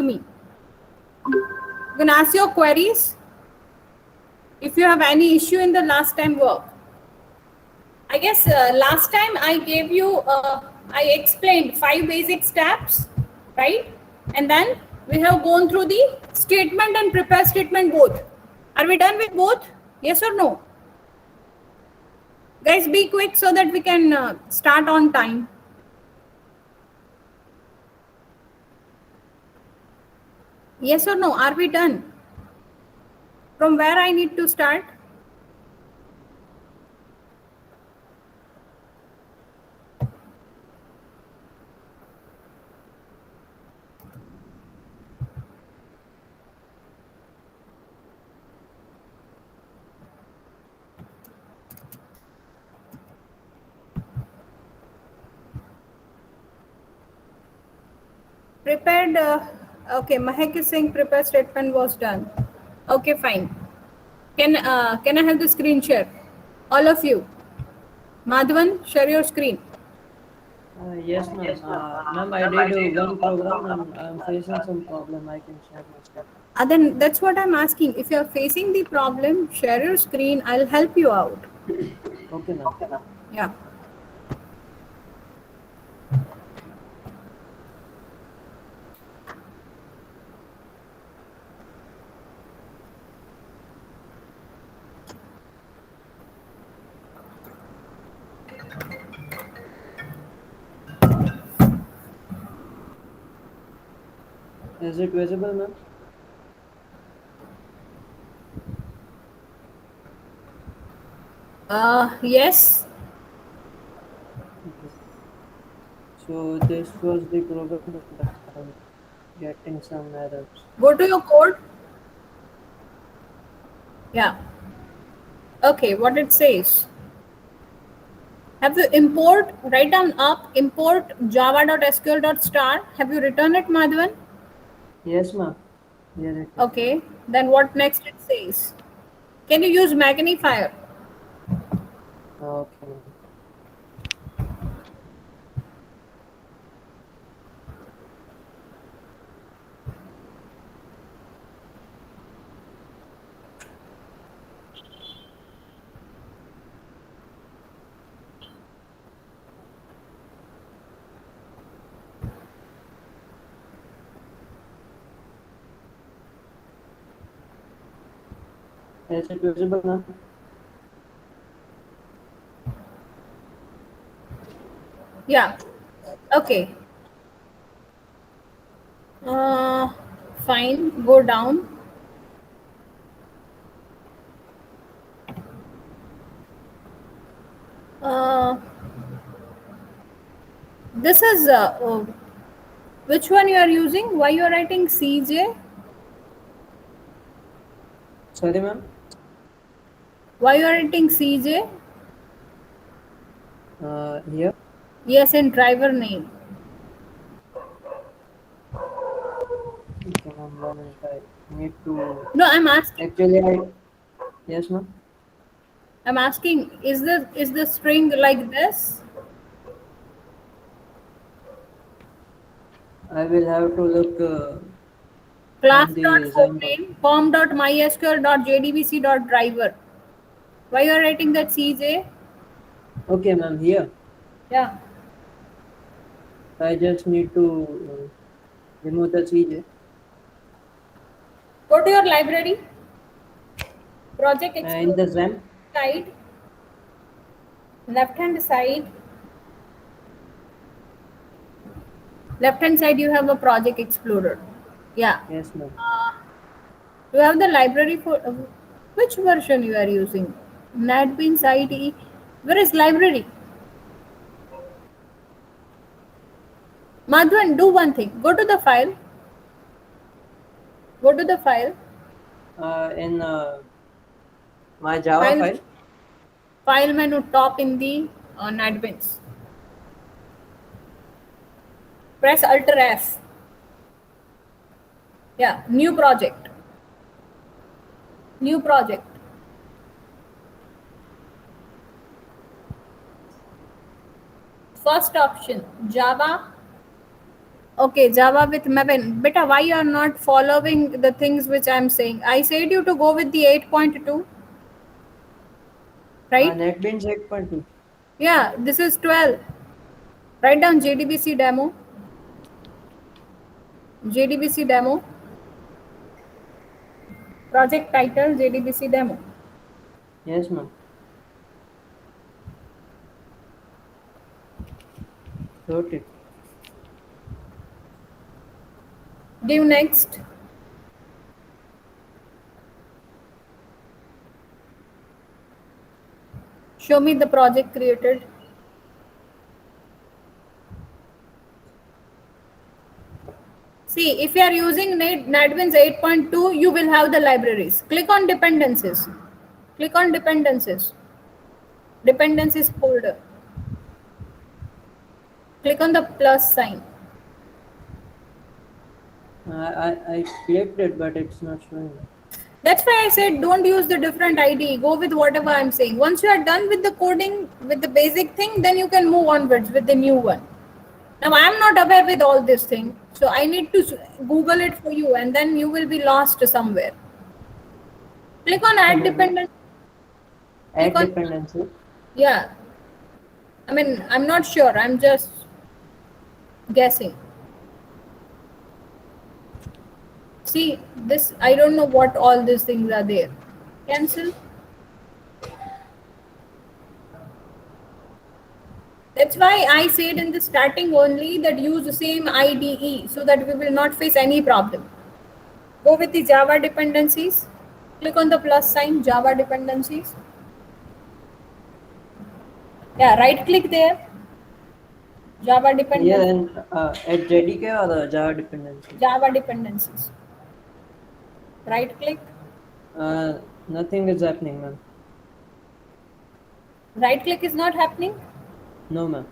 me. You can ask your queries if you have any issue in the last time work. I guess last time I gave you, I explained 5 basic steps, right? And then we have gone through the statement and prepare statement both. Are we done with both? Yes or no? Guys, be quick so that we can start on time. Yes or no? Are we done? From where I need to start? Prepared. Okay, Mahek is saying prepare statement was done. Okay, fine. Can I have the screen share? All of you. Madhavan, share your screen. Yes, ma'am. Ma'am, I did one program and I'm facing some problem. I can share my screen. Then that's what I'm asking. If you're facing the problem, share your screen. I'll help you out. Okay, ma'am. Yeah. Is it visible, ma'am? Yes. Okay. So this was the program that I'm getting some errors. Go to your code. Yeah. Okay, what it says. Have you import, write down up, import java.sql.star. Have you written it, Madhavan? Yes, ma'am. Yes, it is. Okay, then what next it says? Can you use magnifier? Okay, ma'am. Is it visible, ma'am? Yeah. Okay. Fine. Go down. Uh, this is which one you are using? Why you are writing CJ? Sorry, ma'am. Why you are writing CJ? Here. Yes, in driver name. Okay, ma'am. 1 minute. I need to. No, I'm asking. Actually, I. Yes, ma'am. I'm asking. Is the string like this? I will have to look Class on the dot form Zymbot. name form dot mysql dot jdbc dot driver. Why you are writing that CJ? Okay, ma'am. Here. Yeah. I just need to remove the CJ. Go to your library. Project In Explorer the XAMPP. side. Left hand side. Left hand side you have a Project Explorer. Yeah. Yes, ma'am. You have the library for which version you are using? NetBeans IDE. Where is library? Madhvan, do one thing. Go to the file. Go to the file. In my Java file. File menu top in the NetBeans. Press Alt F. Yeah, new project. New project. First option, Java. Okay, Java with Maven. Beta, why you are not following the things which I am saying? I said you to go with the 8.2, right? NetBeans 8.2. Yeah, this is 12. Write down JDBC demo. JDBC demo. Project title JDBC demo. Yes, ma'am. Wrote it. Give next. Show me the project created. See, if you are using NetBeans 8.2, you will have the libraries. Click on dependencies. Click on dependencies. Dependencies folder. Click on the plus sign. I clicked it, but it's not showing. That's why I said don't use the different ID. Go with whatever I'm saying. Once you are done with the coding, with the basic thing, then you can move onwards with the new one. Now I'm not aware with all this thing, so I need to Google it for you, and then you will be lost somewhere. Click on add dependent. Add Click on, dependency. yeah. I mean, I'm not sure. I'm just guessing. See, this, I don't know what all these things are there. Cancel. That's why I said in the starting only that use the same IDE so that we will not face any problem. Go with the Java dependencies. Click on the plus sign, Java dependencies. Yeah, right click there. Java Yeah, dependencies. and at JDK or the Java dependency? Java dependencies. Right click. Nothing is happening, ma'am. Right click is not happening. No, ma'am.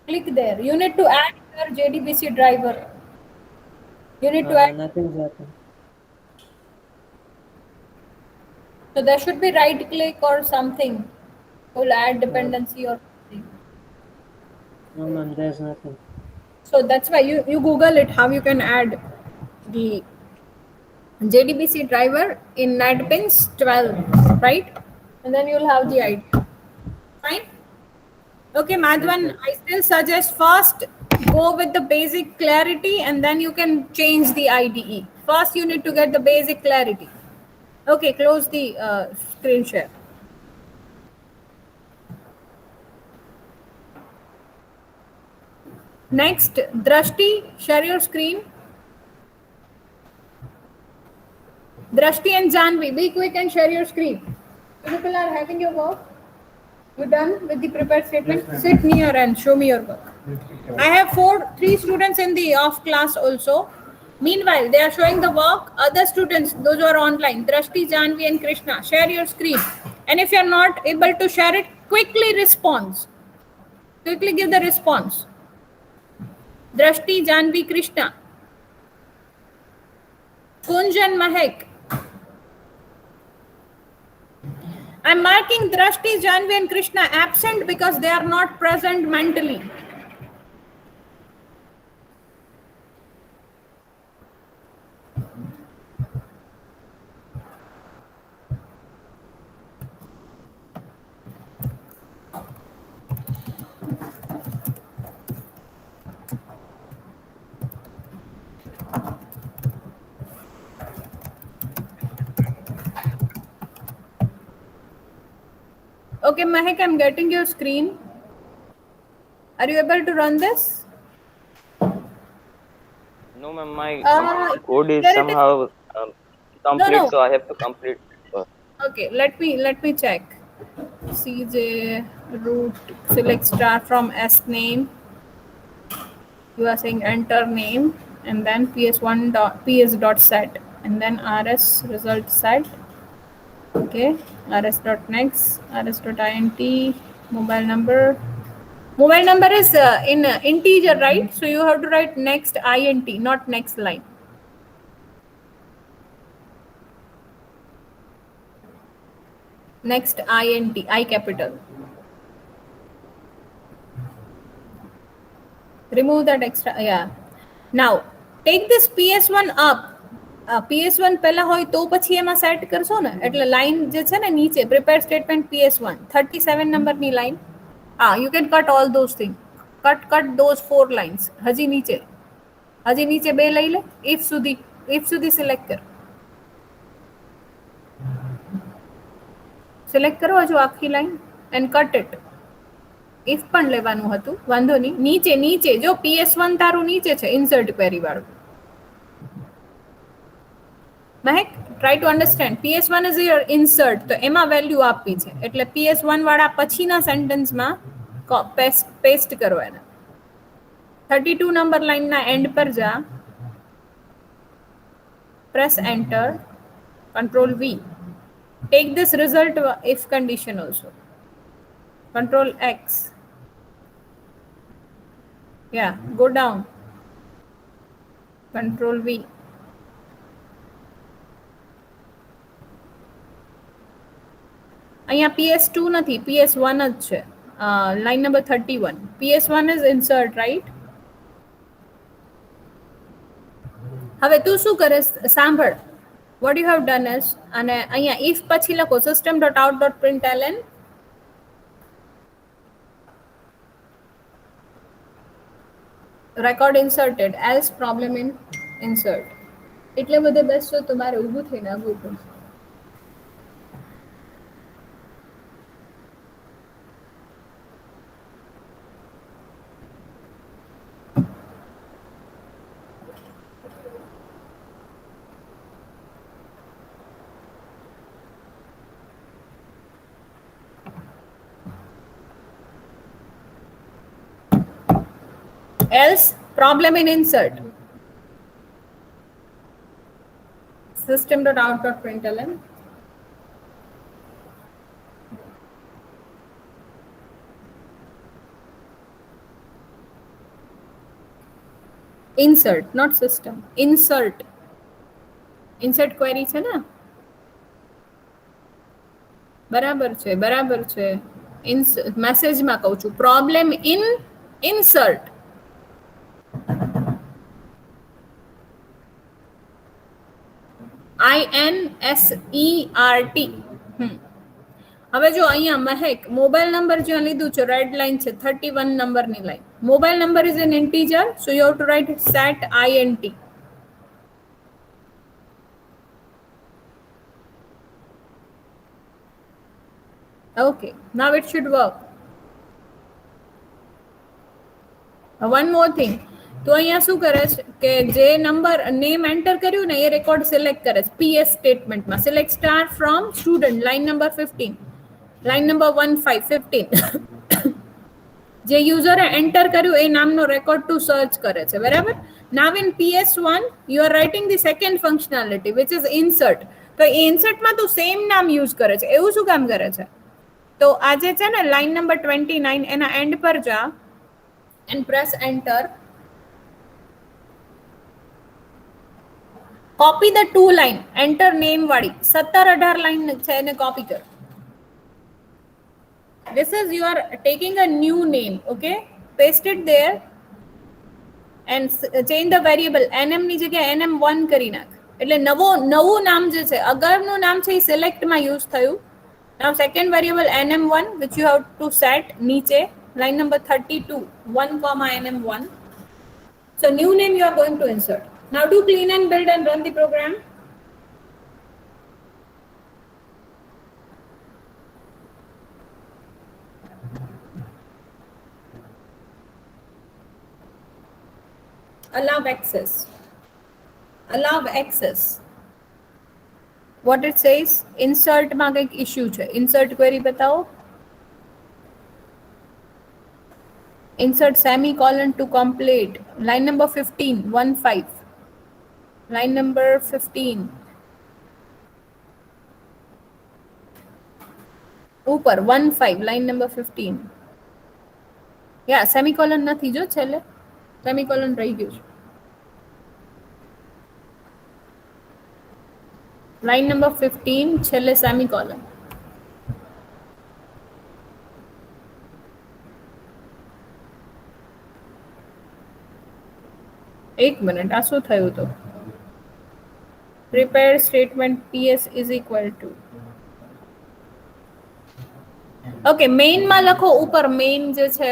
Click there. You need to add your JDBC driver. You need to add. Nothing's happening. So there should be right click or something. Will add dependency or something. No, ma'am, there's nothing. So that's why you Google it how you can add the JDBC driver in NetBeans 12, right? And then you'll have the idea. Fine. Okay, Madhvan, I still suggest first go with the basic clarity and then you can change the IDE. First, you need to get the basic clarity. Okay, close the screen share. Next, Drashti, share your screen. Drashti and Janvi, be quick and share your screen. You people are having your work. You done with the prepared statement? Yes, Sit near and show me your work. I have three students in the off class also. Meanwhile, they are showing the work. Other students, those who are online, Drashti, Janvi, and Krishna, share your screen. And if you are not able to share it, quickly response. Quickly give the response. Drashti, Janvi, Krishna. Kunj and Mahek. I'm marking Drashti, Janvi, and Krishna absent because they are not present mentally. Okay, Mahek, I'm getting your screen. Are you able to run this? No, ma'am, my code is there it is. somehow complete, No. so I have to complete first. Okay, let me check. CJ root select star from S name. You are saying enter name and then ps1 dot ps dot set and then rs result set. Okay, rs dot next rs dot int mobile number. Mobile number is in integer, right? So you have to write next int, not next line. Next int, I capital. remove that extra. Yeah, now take this PS1 up. PS1 પહેલા હોય તો પછી એમાં set કરશો ને, એટલે line જે છે ને નીચે પ્રિપેર સ્ટેટમેન્ટ PS1 37 નંબરની line. You can cut all those things. Cut those 4 lines. હજી નીચે 2 લઈ લે. if સુધી સિલેક્ટ કર. સિલેક્ટ કરો હજુ આખી line and cut it. if પણ લેવાનું હતું, વાંધો નહીં. નીચે જો PS1 તારું નીચે છે ઇન્સર્ટ ક્વેરી વાળું. Mahek, try to understand. PS1 is your insert, તો એમાં વેલ્યુ આપવી છે, એટલે PS1 વાળા પછીના સેન્ટેન્સમાં પેસ્ટ કરો એને. 32 નંબર લાઈનના એન્ડ પર જા, press enter, control V. Take this result if condition also, control X. Yeah, go down, control V. અહીંયા PS2 નથી, PS1 જ છે. Line number 31. PS1 is insert, right? હવે તું શું કરે સાંભળ. what you have done is, અને અહીંયા if પછી લખો system.out.println record inserted else problem in insert. એટલે બધે બેસશો તમારે ઊભું થઈને આવવું પડશે. else problem in insert. System.out.println insert, not system. insert query છે ને? બરાબર છે. મેસેજમાં કહું છું problem in insert. INSERT. હવે જો અહીંયા મહેક મોબાઈલ નંબર જ્યાં લીધું છે, રેડ લાઈન છે 31 નંબરની line. Mobile number is an integer, so you have to write set int. Okay, now it should work. One more thing. તો અહીંયા શું કરે છે કે જે નંબર નેમ એન્ટર કર્યું ને એ રેકોર્ડ સિલેક્ટ કરે છે PS સ્ટેટમેન્ટમાં. Select star from student, line number 15, line number 15. જે યુઝરે એન્ટર કર્યું એ નામનો રેકોર્ડ ટુ સર્ચ કરે છે, બરાબર. નાવ in PS1 you are writing the second functionality which is insert. તો એ ઇન્સર્ટમાં તું સેમ નામ યુઝ કરે છે. એવું શું કામ કરે છે? તો આજે છે ને લાઈન નંબર 29 એના એન્ડ પર જા and press enter. Copy the 2 line, enter name વાળી 17-18 લાઈન છે એને કોપી કર. This is you are taking a new name, okay? Paste it there and change the variable. nm ની જગ્યાએ nm1 કરી નાખ. એટલે નવું નામ જે છે, અગાઉનું નામ છે એ સિલેક્ટમાં યુઝ થયું. Now second variable nm1 which you have to set નીચે line number 32 1 comma nm1. So new name you are going to insert. Now do clean and build and run the program. Allow access. What it says, insert માં કંઈક issue છે. insert query બતાવો. Insert semicolon to complete. Line number 15, 1-5. Line number 15. ઉપર 1-5, line number 15. Yeah, semicolon નથી જો છેલ્લે. Semicolon રહી ગયું છે. Line number 15, છેલ્લે semicolon. એક મિનિટ, આ શું થયું તો? Prepared statement PS is equal to. Okay, main માં લખો ઉપર main જે છે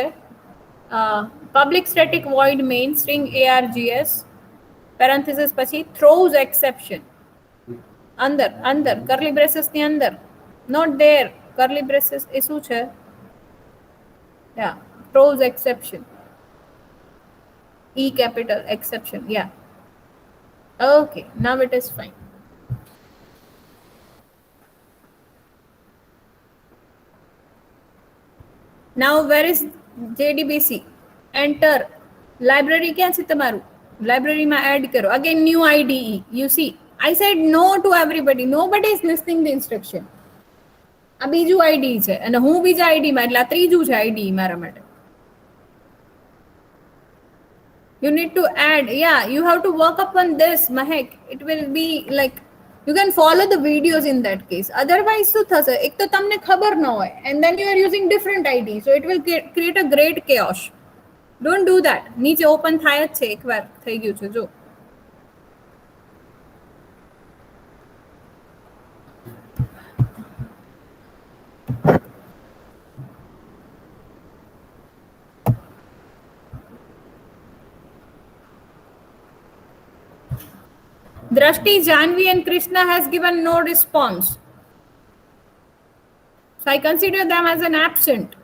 public static void main string args parenthesis પછી throws exception અંદર curly braces ની અંદર, not there. curly braces એ શું છે? Yeah, throws exception, E capital exception. Yeah, okay, now it is fine. Now where is JDBC? Enter. Library ક્યાં છે તમારું? Library માં add કરો. Again new IDE. You see, I said no to everybody. Nobody is listening the instruction. આ બીજું IDE છે અને હું બીજા IDE માં, એટલે આ ત્રીજું છે IDE મારા માટે. You need to add. Yeah, you have to work upon this, Mahek. It will be like you can follow the videos in that case. Otherwise શું થશે? એક તો તમને ખબર ન હોય and then you are using different ID, so it will create a great chaos. Don't do that. નીચે open થાય જ છે, એકવાર થઈ ગયું છે જો. Drashti, Janvi and Krishna has given no response. So I consider them as an absent.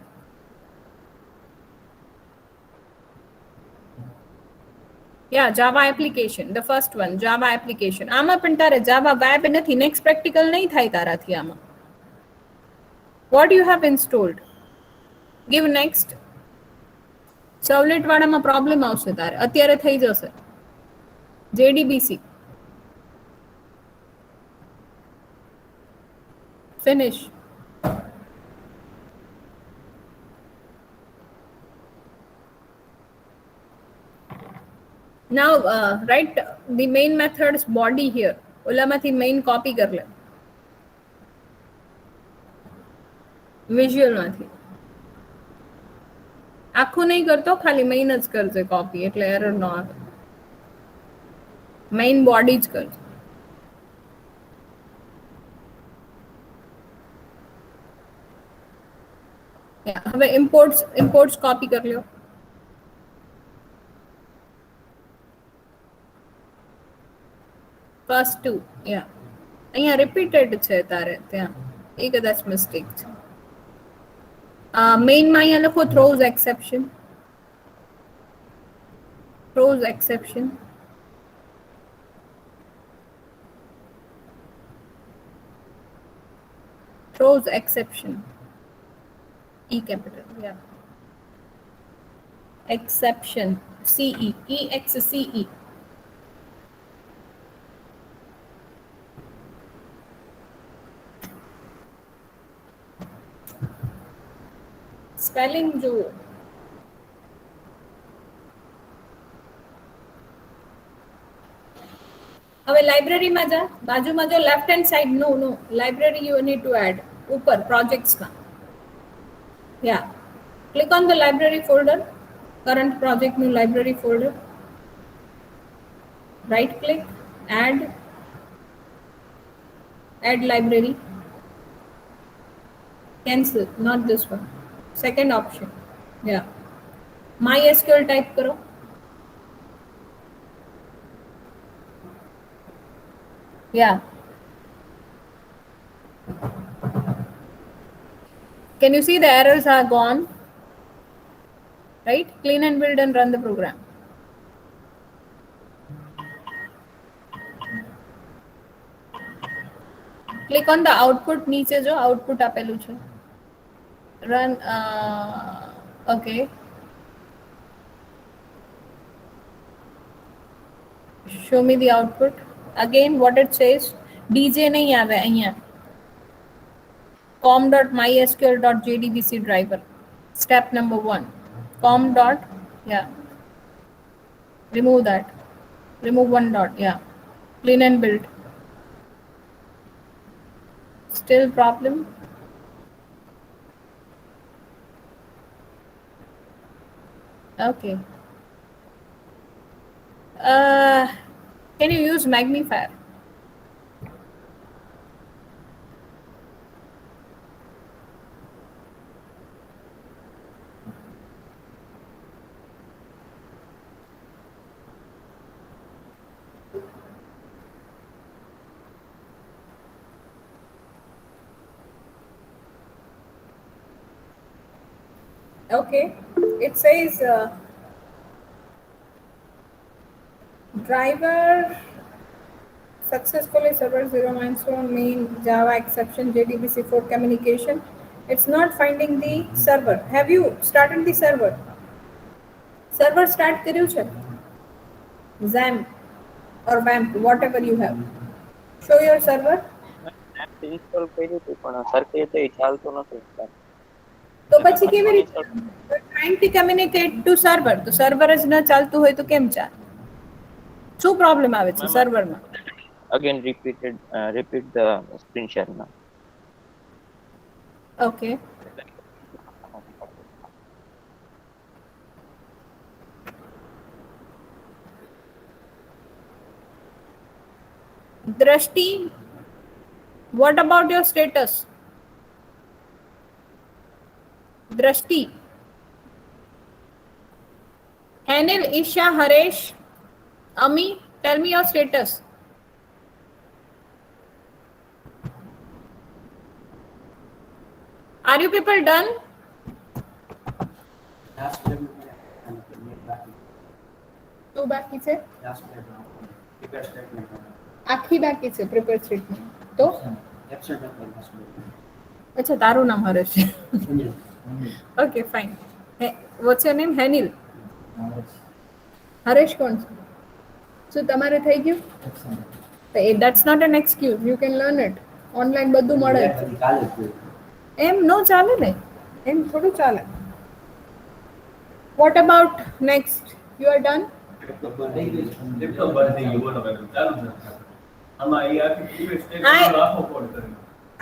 Yeah, Java application, the first one, Java application. આમાં પણ તારે Java web નથી, next practical નહીં થાય તારાથી આમાં. What you have installed? Give next. Servlet વાળામાં problem આવશે તારે, અત્યારે થઈ જશે. JDBC. Finish. Now write the main method's body here. ઓલામાંથી main copy કર લે. Visual માંથી. આખું નહીં કરતો, ખાલી main જ કરજે copy, એટલે error ન આવે. Main body જ કરજે. હવે imports copy કરી લ્યો. First two, yeah. અહીંયા repeated છે તારે ત્યાં, એ કદાચ mistake છે. Main માં અહીંયા લખો throws exception. Throws exception. Throws exception. E capital, yeah. Exception, CE, EXCE. Spelling જુઓ. હવે લાઇબ્રેરીમાં જા, બાજુમાં જો લેફ્ટ હેન્ડ સાઈડ, નો library you need to add ઉપર પ્રોજેક્ટ્સમાં. Yeah, click on the library folder, current project new library folder. Right click, add library. Cancel, not this one. Second option. Yeah. MySQL type karo. Yeah. Can you see the errors are gone? Right? Clean and build and run the program. Click on the output, નીચે જો output આપેલું છે. Run, okay. Show me the output. Again, what it says, DJ नहीं आवे અહીંયા. com.mysql.jdbc driver. Step number 1. com dot, yeah. Remove that. Remove one dot, yeah. Clean and build. Still problem? Okay. Can you use magnifier? Okay, it says driver successfully server 0 milestone main Java exception JDBC4 communication. It's not finding the server. Have you started the server? Server start કર્યું છે? XAMPP or WAMP, whatever you have. Show your server. Install કર્યું હતું પણ સરખી રીતે ચાલતું નથી. તો પછી કેવી રીતે? Trying to communicate to server. તો સર્વર જ ન ચાલતું હોય તો કેમ ચાલે? શું પ્રોબ્લેમ આવે છે સર્વરમાં? Again repeat the screen share now. Okay. Drashti, what about your status? Drashti. Anil, Isha, Haresh, Ami, tell me your status. Are you people done? two બાકી છે? આખી બાકી છે પ્રિપેર સ્ટેટમેન્ટ. તો અચ્છા તારું નામ હરેશ છે. Okay fine. What's your name? Henil. Haresh કોણ છે? શું તમારે થઈ ગયું? That's not an excuse. You can learn it. Online બધું મળે છે. એમ નો ચાલે ને, એમ થોડું ચાલે. What about next? You are done?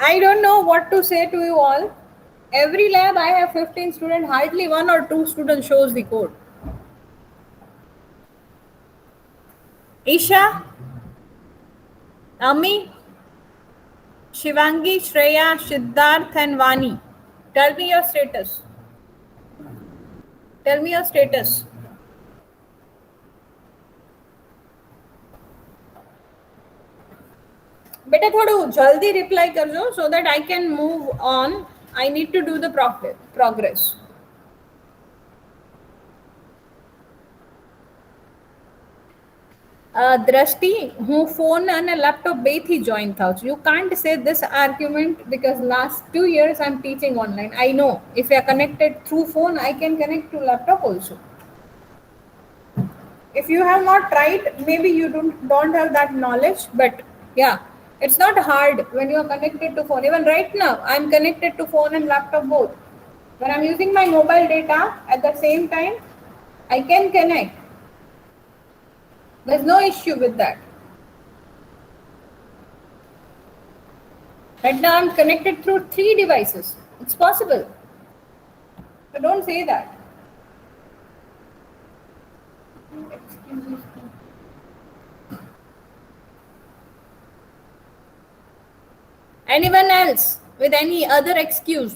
I don't know what to say to you all. Every lab I have 15 students, hardly 1 or 2 students shows the code. Isha, Ami, Shivangi, Shreya, Siddharth and Vani. Tell me your status. Tell me your status. बेटा थोड़ू जल्दी reply करजो so that I can move on. I need to do the progress. Drashti, હું phone અને laptop બેથી join થાઉં છું. You can't say this argument because last 2 years I'm teaching online. I know if you are connected through phone, I can connect to laptop also. If you have not tried, maybe you don't have that knowledge, but yeah, it's not hard when you are connected to phone. Even right now, I'm connected to phone and laptop both. When I'm using my mobile data at the same time, I can connect. There's no issue with that. Right now, I'm connected through 3 devices. It's possible. So don't say that. Anyone else with any other excuse?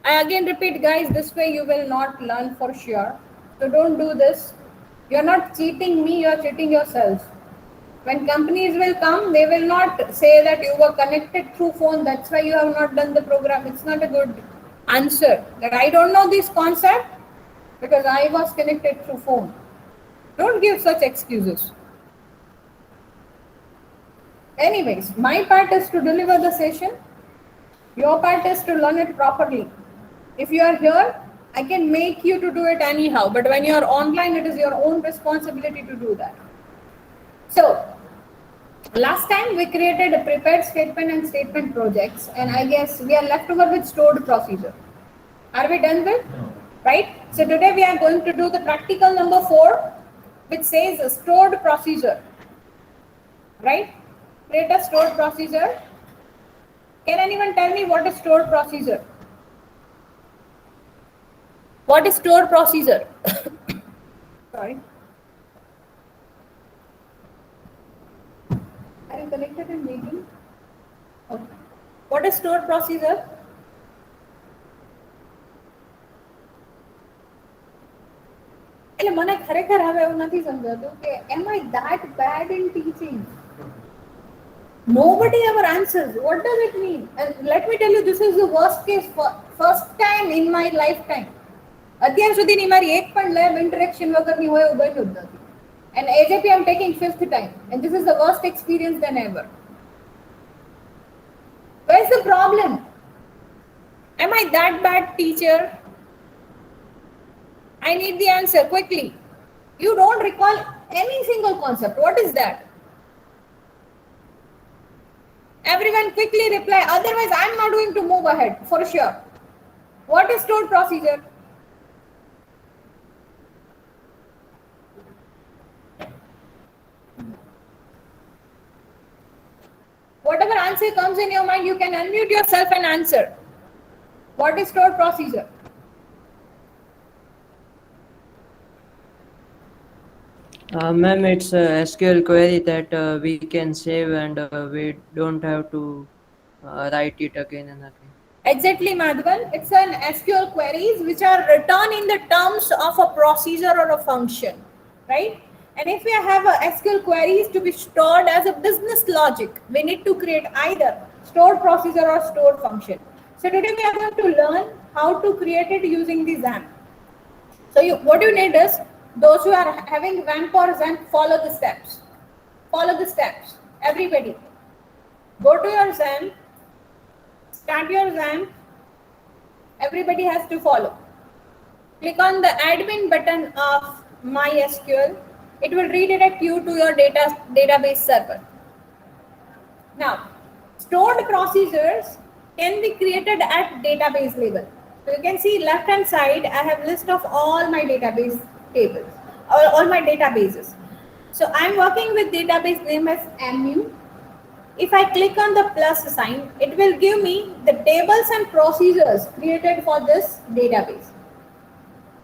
I again repeat, guys, this way you will not learn for sure. So don't do this. You're not cheating me, you're cheating yourself. When companies will come, they will not say that you were connected through phone, that's why you have not done the program. It's not a good answer. That I don't know this concept because I was connected through phone. Don't give such excuses. Anyways, my part is to deliver the session. Your part is to learn it properly. If you are here, I can make you to do it anyhow. But when you are online, it is your own responsibility to do that. So, last time we created a prepared statement and statement projects. And I guess we are left over with stored procedure. Are we done with? No. Right? So today we are going to do the practical number 4, which says a stored procedure. Right? Create a stored procedure. Can anyone tell me what is stored procedure? What is stored procedure? Sorry. Are you connected in meeting? Okay. What is stored procedure? એટલે મને ખરેખર હવે એવું નથી સમજાતું કે am I that bad in teaching? Nobody ever answers. What does it mean? And let me tell you, this is the worst case for first time in my lifetime. અત્યાર સુધીની મારી એક પણ લેબ ઇન્ટરેક્શન વગરની હોય એવું બન્યું જ નથી. And AJP I'm taking 5th time, and this is the worst experience than ever. Where's the problem? Am I that bad teacher? I need the answer quickly. You don't recall any single concept. What is that? Everyone quickly reply. Otherwise, I'm not going to move ahead for sure. What is stored procedure? Whatever answer comes in your mind, you can unmute yourself and answer. What is stored procedure? Ma'am, it's a SQL query that we can save and we don't have to write it again and again. Exactly, Madhavan. It's an SQL queries which are written in the terms of a procedure or a function, right? And if we have a SQL queries to be stored as a business logic, we need to create either stored procedure or stored function. So today we are going to learn how to create it using the XAMPP. So what you need is, those who are having XAMPP or XAMPP, follow the steps. Follow the steps. Everybody. Go to your XAMPP. Start your XAMPP. Everybody has to follow. Click on the admin button of MySQL. It will redirect you to your database server. Now, stored procedures can be created at database level. So you can see left hand side, I have list of all my database tables, all my databases. So I'm working with database name as MU. If I click on the plus sign, it will give me the tables and procedures created for this database.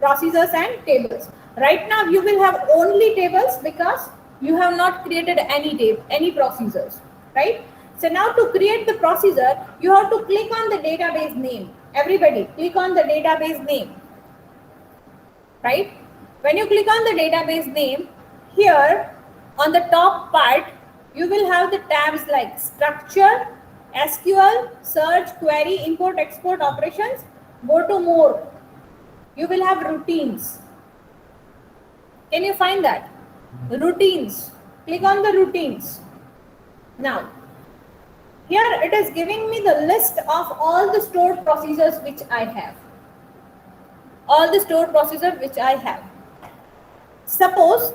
Procedures and tables. Right now you will have only tables because you have not created any procedures, right? So now to create the procedure, you have to click on the database name. Everybody, click on the database name, right? When you click on the database name, here on the top part, you will have the tabs like structure, SQL, search, query, import, export, operations. Go to more. You will have routines. Can you find that? Routines. Click on the routines. Now, here it is giving me the list of all the stored procedures which I have. All the stored procedures which I have. Suppose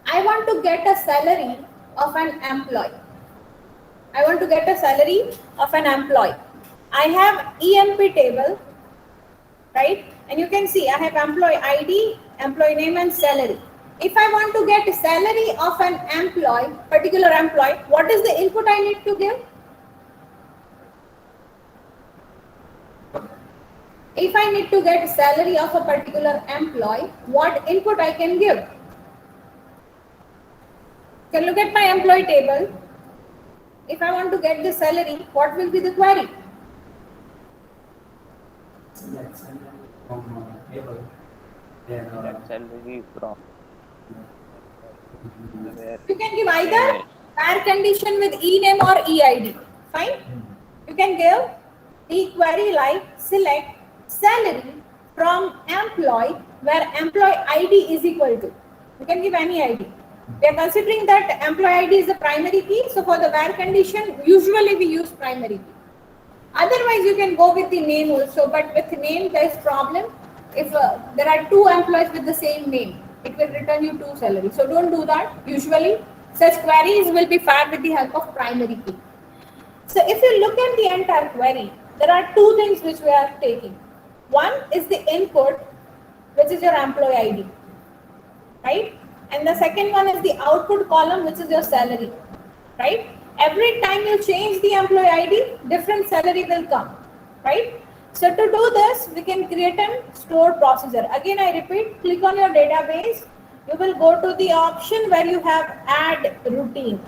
I want to get a salary of an employee. I want to get a salary of an employee. I have EMP table, right? And you can see I have employee ID, employee name and salary. If I want to get a salary of an employee, particular employee, what is the input I need to give? If I need to get salary of a particular employee, what input I can give? You can look at my employee table. If I want to get the salary, what will be the query? That salary from where You can give either where condition with ename or EID. Fine. You can give the query like select salary from employee where employee ID is equal to. You can give any ID. We are considering that employee ID is the primary key. So for the where condition, usually we use primary key. Otherwise, you can go with the name also. But with name, there is problem. If there are two employees with the same name, it will return you two salaries. So don't do that. Usually, such queries will be fired with the help of primary key. So if you look at the entire query, there are two things which we are taking. One is the input, which is your employee ID, right? And the second one is the output column, which is your salary, right? Every time you change the employee ID, different salary will come, right? So to do this, we can create a store procedure. Again, I repeat, click on your database. You will go to the option where you have add routine.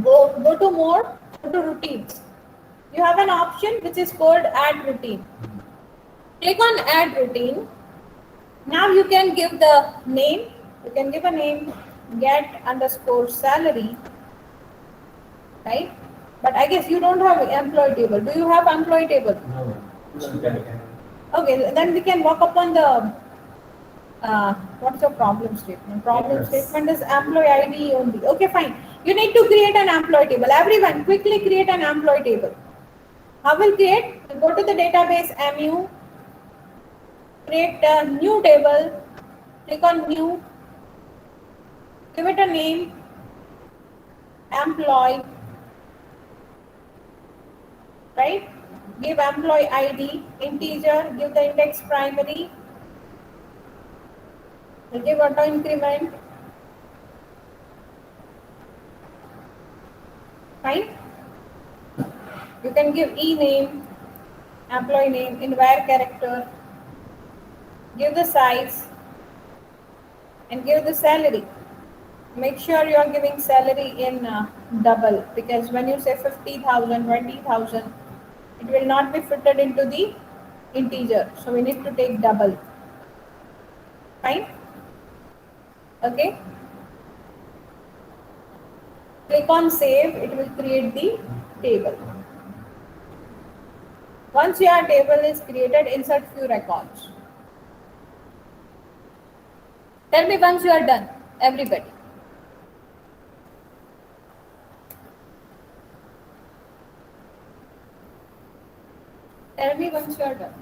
Go to more, go to routines. You have an option which is called add routine. Click on add routine. Now you can give the name. You can give a name, get underscore salary, right? But I guess you don't have employee table. Do you have employee table? Okay, then we can work upon the what's your problem statement? Problem statement is employee ID only. Okay, fine. You need to create an employee table. Everyone, quickly create an employee table. How will create? Go to the database MU, create a new table, click on new, give it a name, employee, right? Give employee ID, integer, give the index primary, give auto increment, fine. You can give e name, employee name in var character, give the size, and give the salary. Make sure you are giving salary in double, because when you say 50,000, 20,000, it will not be fitted into the integer. So we need to take double. Fine? Okay? Click on save, it will create the table. Once your table is created, insert few records. Tell me once you are done, everybody. Tell me once you are done.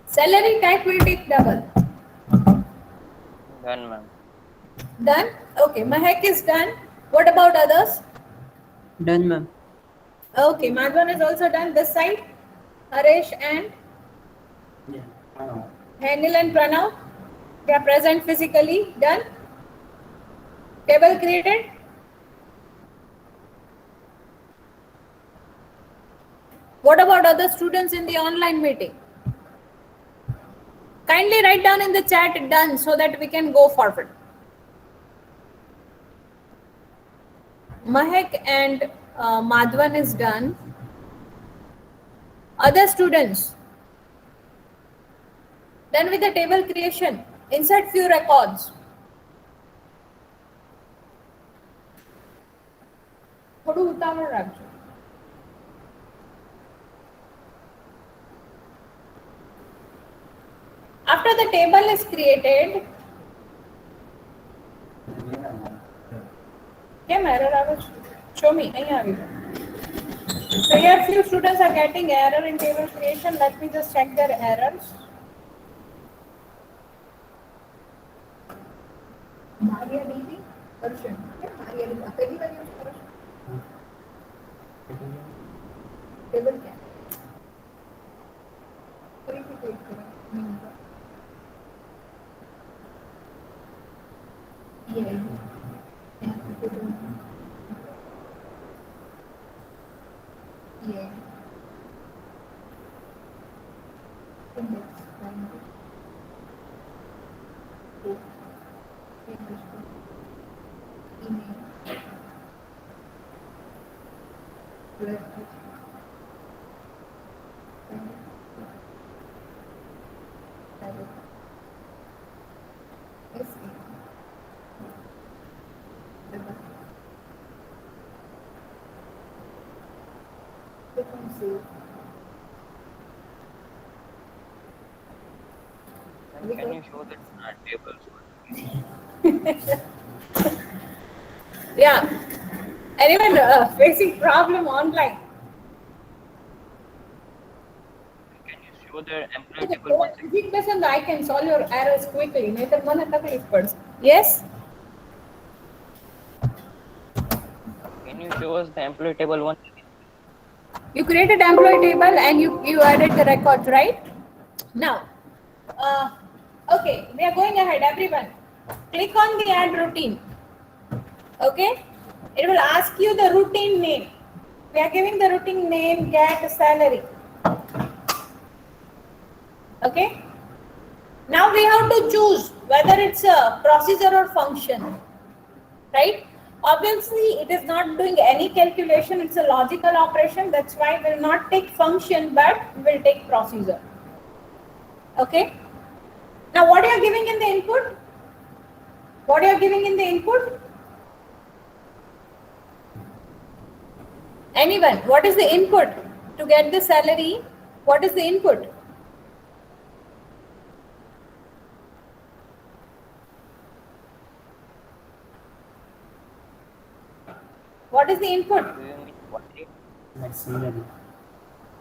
Salary type will take double. Done, ma'am. Done? Okay, Mahek is done. What about others? Done, ma'am. Okay, Madhvan is also done. This side, Harish and Henil and Pranav, they are present physically. Done? Table created? What about other students in the online meeting? Kindly write down in the chat done so that we can go forward. Mahek and Madhvan is done. Other students, done with the table creation. Insert few records. થોડું ઉતાવળ રાખજો. After the table is created, કેમ error આવે છે? Show me. અહીં આવી ગયું. So here few students are getting error in table creation. Let me just check their errors. MariaDB version. MariaDB. પહેલી વાર use કરો છો? Table क्या? ફરીથી click કરો. Yeah. Yeah. Index primary. Email. Can you show that tables? Yeah. Anyone facing problem online? Can you show the employee table once again? Big question, I can solve your errors quickly. નહીંતર મને તકલીફ પડશે. Yes? Can you show us the employee table once again? You created employee table and you added the records, right? Now, okay, we are going ahead, everyone. Click on the add routine. Okay, it will ask you the routine name. We are giving the routine name get salary. Okay, now we have to choose whether it's a procedure or function, right? Obviously, it is not doing any calculation, it's a logical operation. That's why we'll not take function, but we'll take procedure. Okay, now what are you giving in the input? What are you giving in the input? Anyone, what is the input to get the salary? What is the input? What is the input? Do you mean what name? Like salary.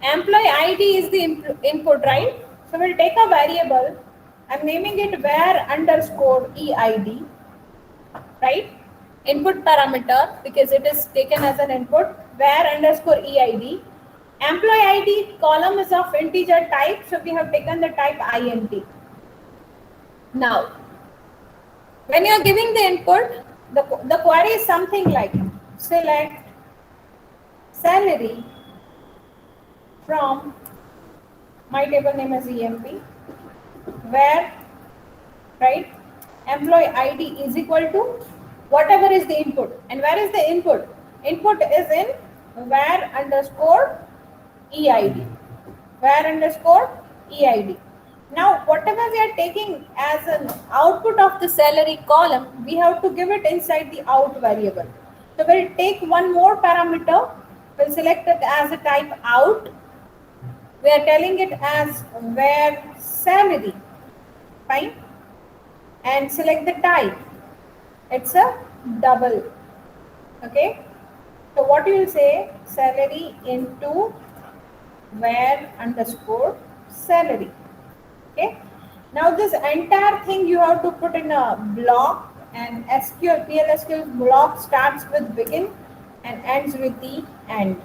Employee ID is the input, right? So we'll take a variable. I'm naming it where underscore EID, right? Input parameter, because it is taken as an input, where underscore EID. Employee ID column is of integer type, so we have taken the type int. Now, when you are giving the input, the query is something like select salary from, my table name is EMP, where, right, employee ID is equal to whatever is the input. And where is the input? Input is in where underscore EID. Where underscore EID. Now, whatever we are taking as an output of the salary column, we have to give it inside the out variable. So we'll take one more parameter. We'll select it as a type out. We are telling it as where salary. Fine. And select the type. It's a double. Okay. So what you will say, salary into where underscore salary. Okay. Now this entire thing you have to put in a block, and PLSQL block starts with begin and ends with the end.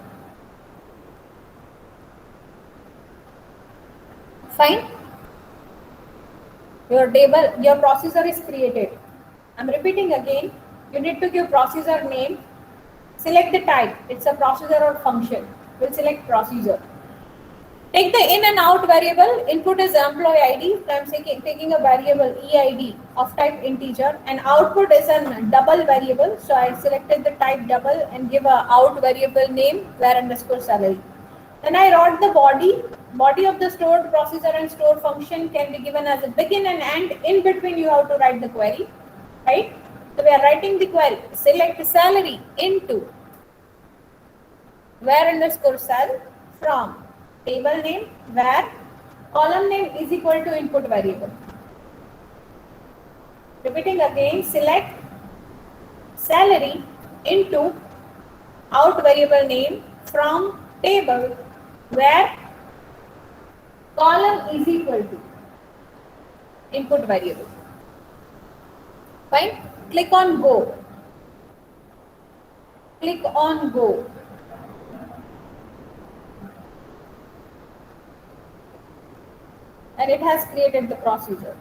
Fine. Your table, your procedure is created. I'm repeating again. You need to give procedure name. Select the type. It's a procedure or function. We'll select procedure. Take the in and out variable. Input is employee ID. So I'm taking a variable EID of type integer, and output is a double variable. So I selected the type double and give a out variable name where underscore salary. Then I wrote the body. Body of the stored procedure and stored function can be given as a begin and end. In between, you have to write the query, right? So we are writing the query. Select salary into where underscore sal from table name where column name is equal to input variable. Repeating again, select salary into out variable name from table where column is equal to input variable. Fine. Click on go. Click on go. And it has created the procedure.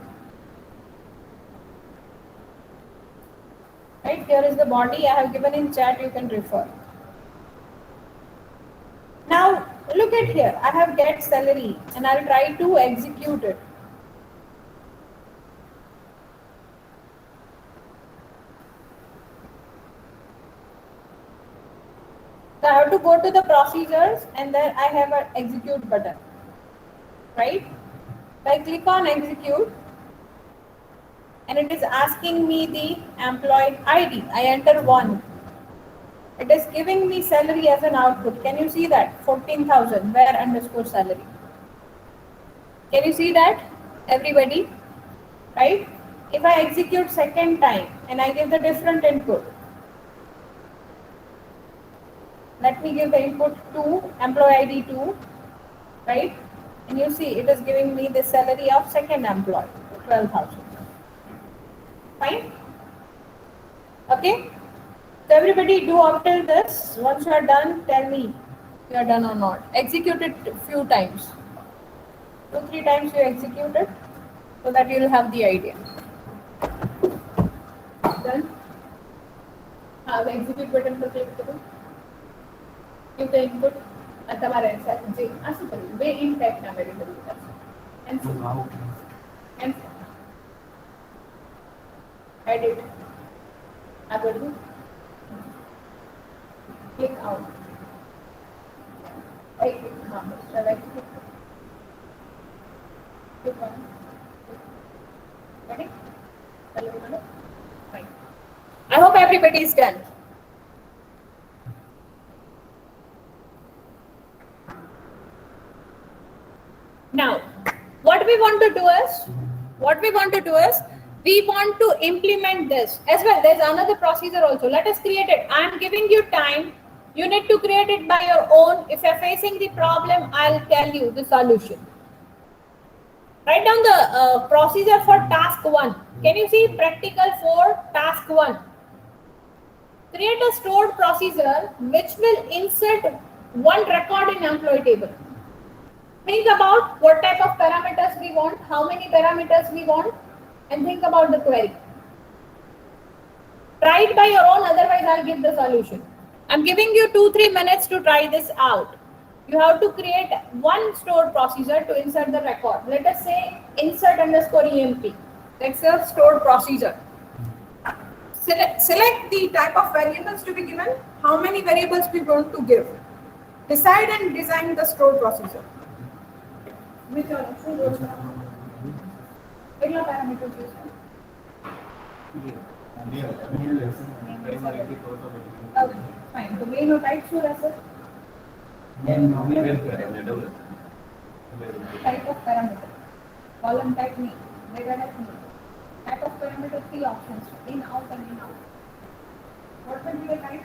Right, here is the body I have given in chat, you can refer. Now look at here, I have get salary and I'll try to execute it. So I have to go to the procedures and then I have an execute button, right? So I click on execute and it is asking me the employee ID. I enter 1. It is giving me salary as an output. Can you see that? 14,000 where underscore salary. Can you see that, everybody? Right? If I execute second time and I give the different input, let me give the input 2, employee ID 2, right? And you see it is giving me the salary of second employee, 12,000. Fine? Okay? So everybody do up till this. Once you are done, tell me you are done or not. Execute it few times. 2-3 times you execute it so that you will have the idea. Done? Have execute button पर click करो. Give the input. તમારે જે આશું કર્યું બે in ટાઈપના variable and edit આ બધું click out. Shall I click? Click on. Ready? Fine. I hope everybody is done. Now, what we want to do is, we want to implement this as well. There's another procedure also. Let us create it. I am giving you time. You need to create it by your own. If you're facing the problem, I'll tell you the solution. Write down the procedure for task 1. Can you see practical for task 1? Create a stored procedure which will insert one record in employee table. Think about what type of parameters we want, how many parameters we want, and think about the query. Try it by your own, otherwise I'll give the solution. I'm giving you 2-3 minutes to try this out. You have to create one stored procedure to insert the record. Let us say insert underscore EMP. That's a stored procedure. Select the type of variables to be given, how many variables we want to give. Decide and design the stored procedure. Which are two rows? What parameters use? Okay, fine. So main or type should answer. Type of parameter. Column type me. Data type me. Type of parameter 3 options. In, out and in, out. What will be the type?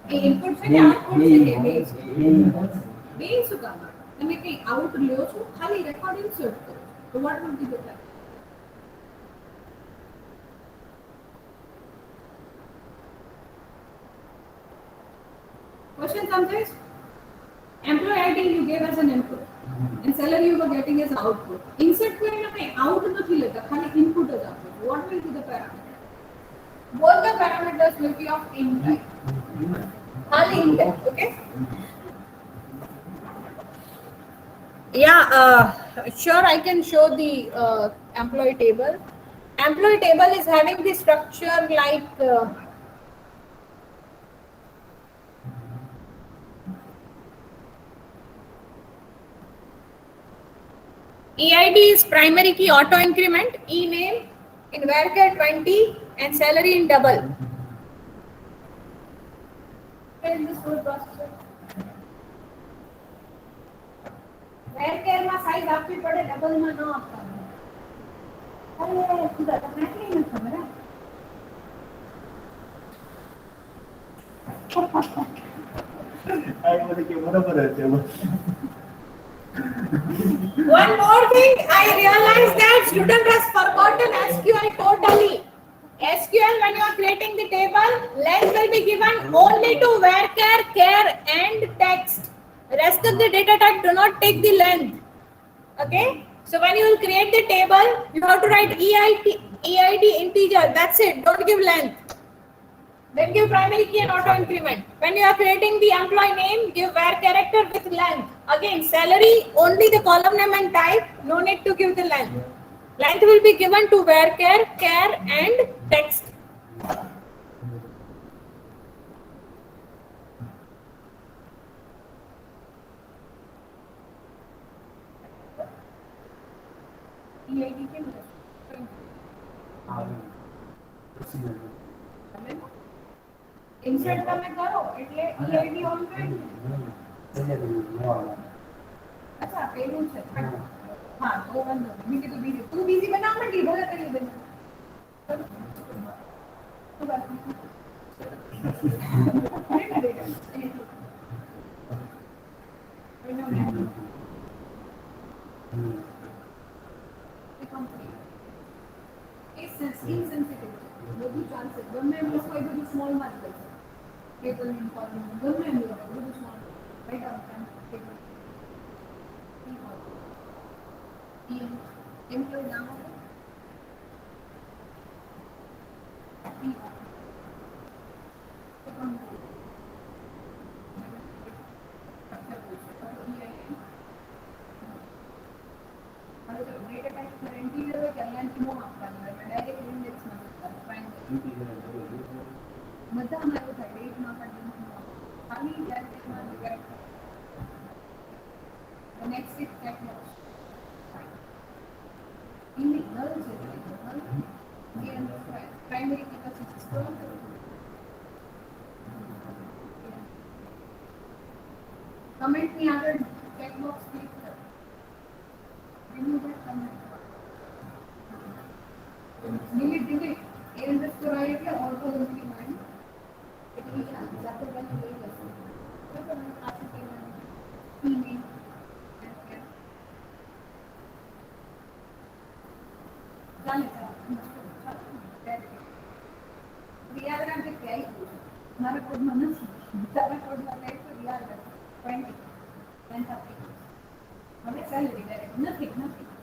The input से क्या output से base. Base का તમે કઈ out લ્યો છો ખાલી record insert કરો. So what will be the type? Question sometimes? Employee ID you gave as an input and salary you were getting as output. Insert query में out નથી લેતા ખાલી input જ આપો. What will be the parameter? Both the parameters will be of int type. खाली int type, okay? Yeah, sure, I can show the employee table. Employee table is having the structure like EID is primary key auto increment, E name in varchar 20 and salary in double. Where is this whole processor? varchar માં size આપવી પડે double માં ન આપવાનું. અરે ખુદા તમને કેમ ન ખબર હે? One more thing, I realized that student has forgotten SQL totally. SQL, when you are creating the table, length will be given only to varchar, char and text. Rest of the data type do not take the length. Okay? So when you will create the table, you have to write EID integer. That's it. Don't give length. Then give primary key and auto increment. When you are creating the employee name, give var character with length. Again, salary, only the column name and type. No need to give the length. Length will be given to varchar, char and text. EID के insert તમે કરો એટલે EID on કરી અચ્છા પેલું છે હા તો વાંધો નહીં બીજી તો બીજી તું બીજી બનાવ ને ભલે પેલી બના તું બાકી insensitive બધું ચાલશે ગમે એમ કોઈ બધું સ્મોલ માં જ કરશે Table in column. Don't mind you. Do this one. Write down time. Table. PM. Employee नाम होगा. PM. Data type currently level कल्याण की मोह आपका है. Direct index में मतलब हमारे को डेट मार्क करना खाली direct mark correct. The next is technology. In the null set, we understand primary because it is strong. Comment में अगर check box click कर, remove that comment. Delete. A underscore आएगा auto delete line. It will जाते when you delete कर. तो हम आते हैं email. हमारा कोड माना सारा कोड लगा है तो याद रखो 20 10 हमें सैलरी डायरेक्ट नथिंग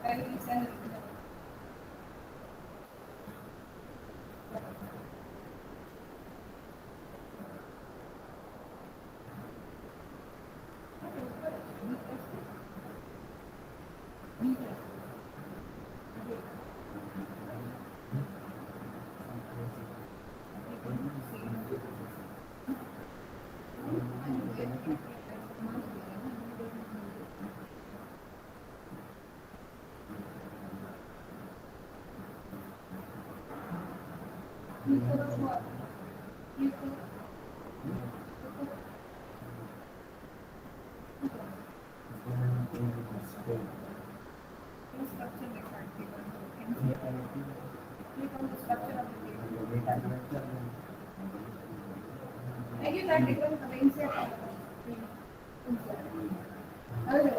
पहले सैलरी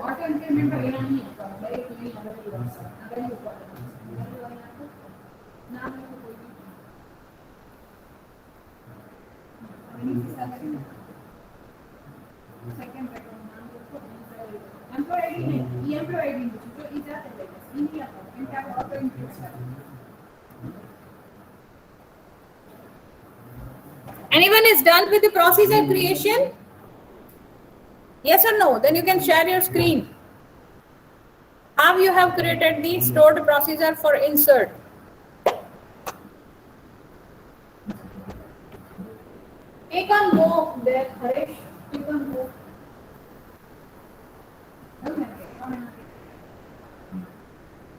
ऑटो इंक्रीमेंट लेना नहीं होता डायरेक्ट नहीं अगर यू नाम है कोई सेकंड एम्प्लॉय आईडी नहीं एम्प्लॉय आईडी जो इधर है इंडिया का auto increment. Anyone is done with the procedure creation? Yes or no? Then you can share your screen. How you have created the stored procedure for insert? Click on go there, Harish. Click on go.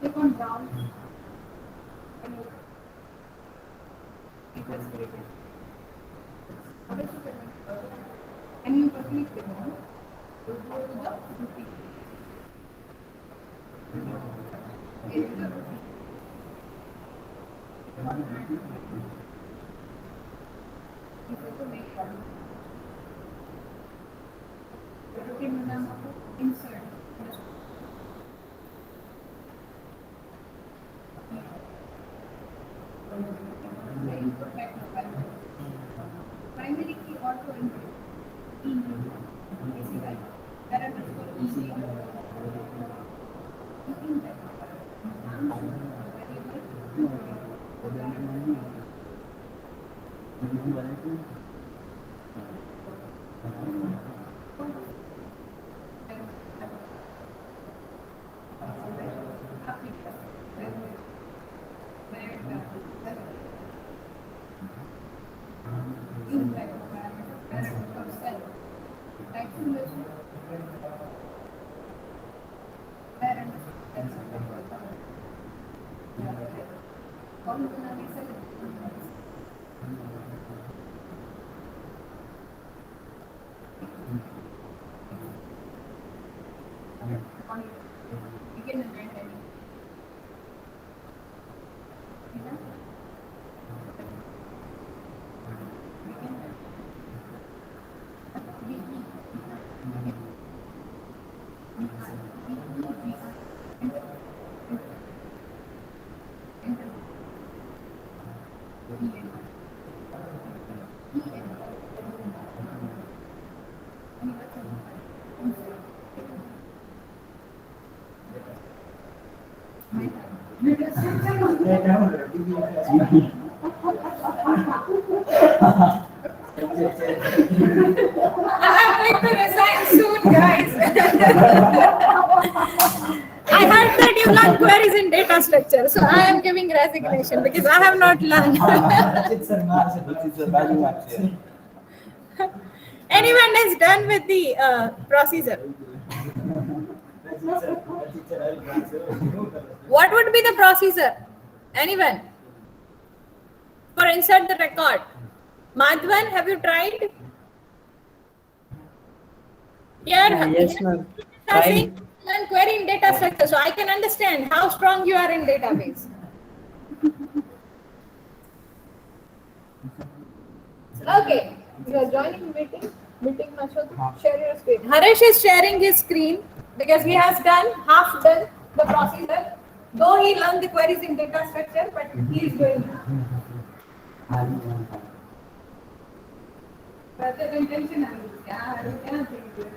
Click on down. And you click the one. You go to the routine. Insert. Primary key auto input. I'm going to resign soon, guys. I heard that you learn queries in data structure, so I am giving resignation because I have not learned. Anyone is done with the procedure? What would be the procedure? Anyone? For insert the record. Madhvan, have you tried? Yeah. Yes, ma'am. I think learn query in data structure, so I can understand how strong you are in database. Okay, you are joining meeting. Meeting Mashud, share your screen. Harish is sharing his screen because he has half done the procedure. Though he learned the queries in data structure, but he is doing it. Rather than tension, I cannot think it.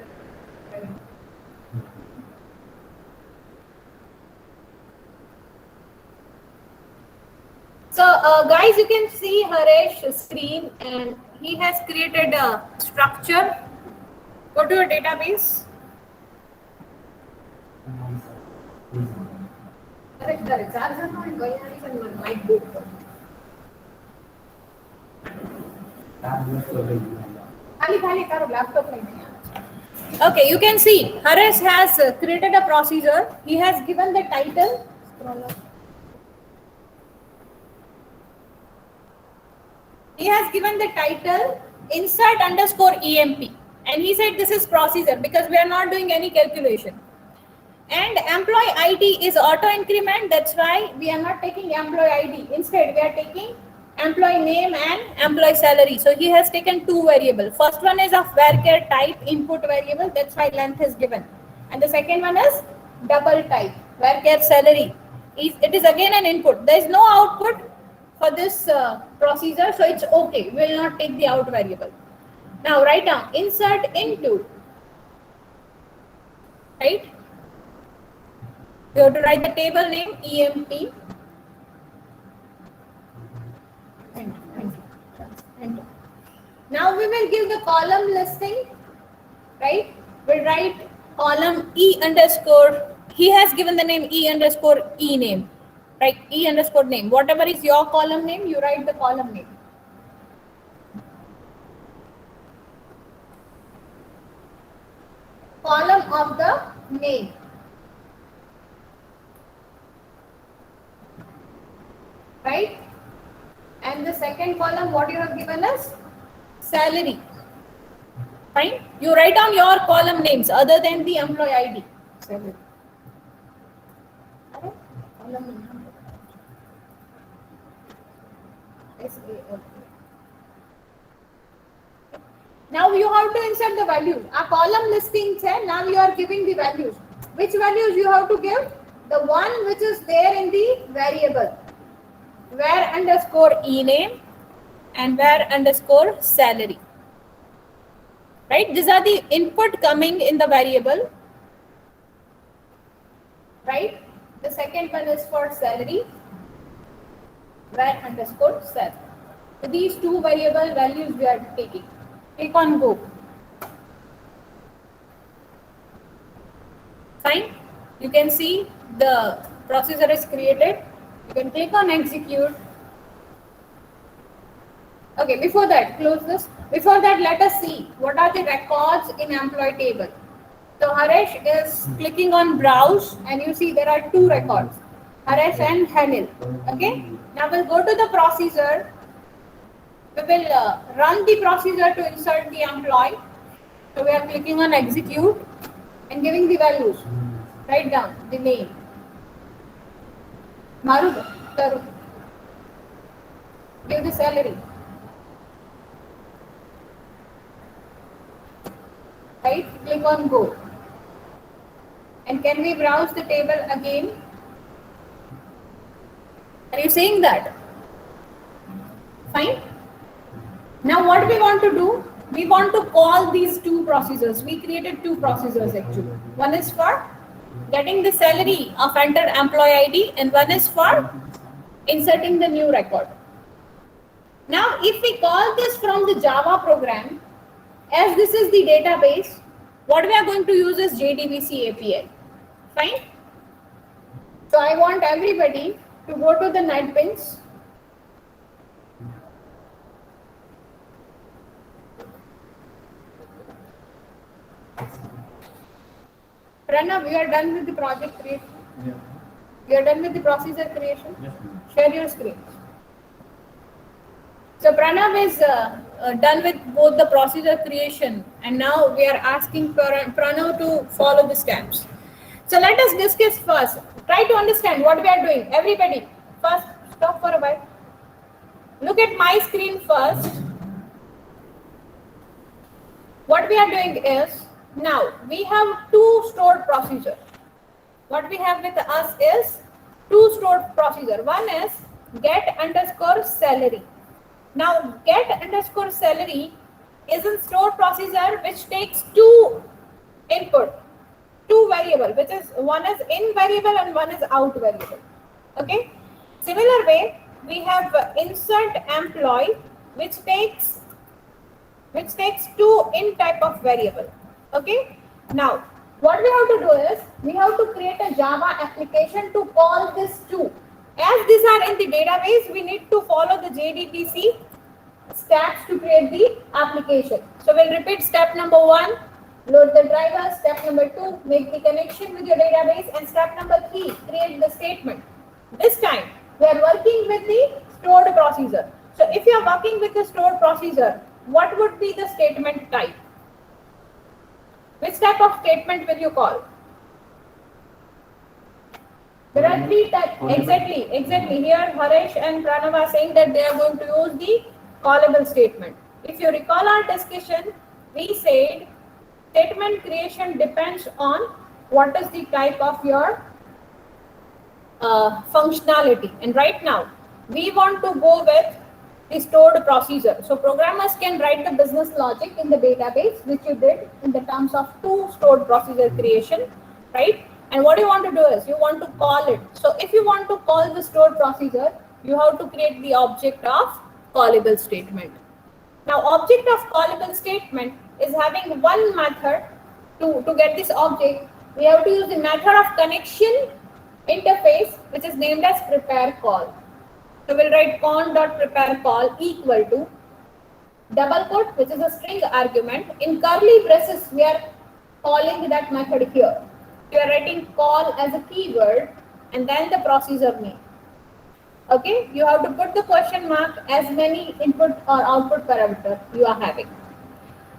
So guys, you can see Haresh's screen and he has created a structure. Go to your database. Okay, you can see Haresh has created a procedure. He has given the title. He has given the title insert underscore EMP, and he said this is procedure because we are not doing any calculation. And employee ID is auto increment, that's why we are not taking employee ID. Instead, we are taking employee name and employee salary. So he has taken two variables. First one is of varchar type input variable, that's why length is given. And the second one is double type, varchar salary. It is again an input. There is no output for this procedure, so it's okay. We will not take the out variable. Now write down insert into, right? You have to write the table name EMP. Enter. Now we will give the column listing, right? We'll write column E underscore. He has given the name E underscore E name. Right, E underscore name. Whatever is your column name, you write the column name. Column of the name. Right? And the second column, what you have given us? Salary. Fine? You write down your column names other than the employee ID. Salary. Now you have to insert the values. A column listing said now you are giving the values. Which values you have to give? The one which is there in the variable. Var underscore E name and var underscore salary. Right? These are the input coming in the variable. Right? The second one is for salary. Var underscore salary. So these two variable values we are taking. Click on go. Fine. You can see the procedure is created. You can click on execute. Okay, before that, close this. Before that, let us see what are the records in employee table. So Harish is clicking on browse and you see there are two records, Harish and Hanil. Okay. Now we'll go to the procedure. We will run the procedure to insert the employee. So we are clicking on execute and giving the values. Write down the name. Maru, Taru. Give the salary. Right? Click on go. And can we browse the table again? Are you saying that? Fine. Now what we want to do? We want to call these two procedures. We created two procedures actually. One is for getting the salary of enter employee ID and one is for inserting the new record. Now, if we call this from the Java program, as this is the database, what we are going to use is JDBC API. Fine. So I want everybody to go to the NetBeans. Pranav, you are done with the project creation? Yeah. You are done with the procedure creation? Yes. Share your screen. So Pranav is done with both the procedure creation, and now we are asking Pranav to follow the steps. So let us discuss first. Try to understand what we are doing. Everybody, first stop for a while. Look at my screen first. What we are doing is, now we have two stored procedure. What we have with us is two stored procedure. One is get underscore salary. Now get underscore salary is a stored procedure which takes two input, two variable, which is one is in variable and one is out variable. Okay. Similar way, we have insert employee which takes two in type of variable. Okay. Now what we have to do is we have to create a Java application to call this two. As these are in the database, we need to follow the JDBC steps to create the application. So we'll repeat step number 1, load the driver. Step number 2, make the connection with your database. And step number 3, create the statement. This time we are working with the stored procedure. So if you are working with the stored procedure, what would be the statement type? Which type of statement will you call? There are three types. Exactly. Here Harish and Pranav are saying that they are going to use the callable statement. If you recall our discussion, we said statement creation depends on what is the type of your functionality. And right now, we want to go with the stored procedure. So programmers can write the business logic in the database, which you did in the terms of two stored procedure creation, right? And what you want to do is you want to call it. So if you want to call the stored procedure, you have to create the object of callable statement. Now object of callable statement is having one method. To get this object, we have to use the method of connection interface, which is named as prepare call. So we'll write con.prepare call equal to double quote, which is a string argument. In curly braces, we are calling that method here. We are writing call as a keyword and then the procedure name. Okay, you have to put the question mark as many input or output parameter you are having.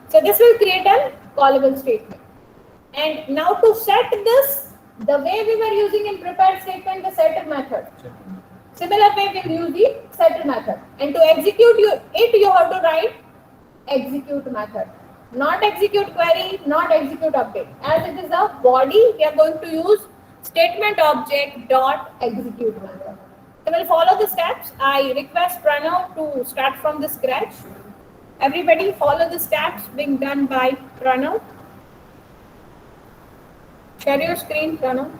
So this will create a callable statement. And now to set this, the way we were using in prepare statement, the setter method. Similar way we will use the setter method. And to execute it, you have to write execute method. Not execute query, not execute update. As it is a body, we are going to use statement object dot execute method. So we'll follow the steps. I request Pranav to start from the scratch. Everybody follow the steps being done by Pranav. Share your screen, Pranav.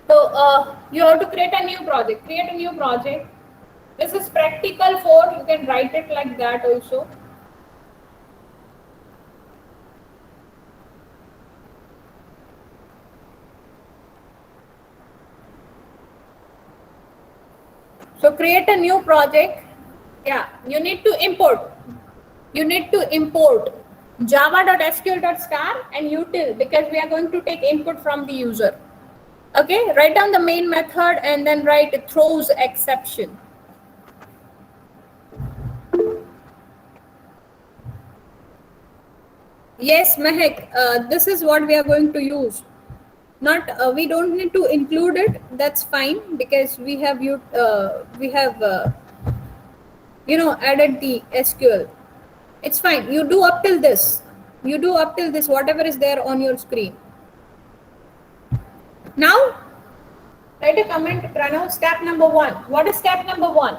So you have to create a new project. Create a new project. This is practical 4. You can write it like that also. So create a new project. Yeah, you need to import. You need to import java.sql.star and util because we are going to take input from the user. Okay, write down the main method and then write throws exception. Yes, Mehak, this is what we are going to use. Not we don't need to include it. That's fine because we have added the SQL. It's fine. You do up till this. You do up till this, whatever is there on your screen. Now, write a comment, Pranav, step number 1. What is step number 1?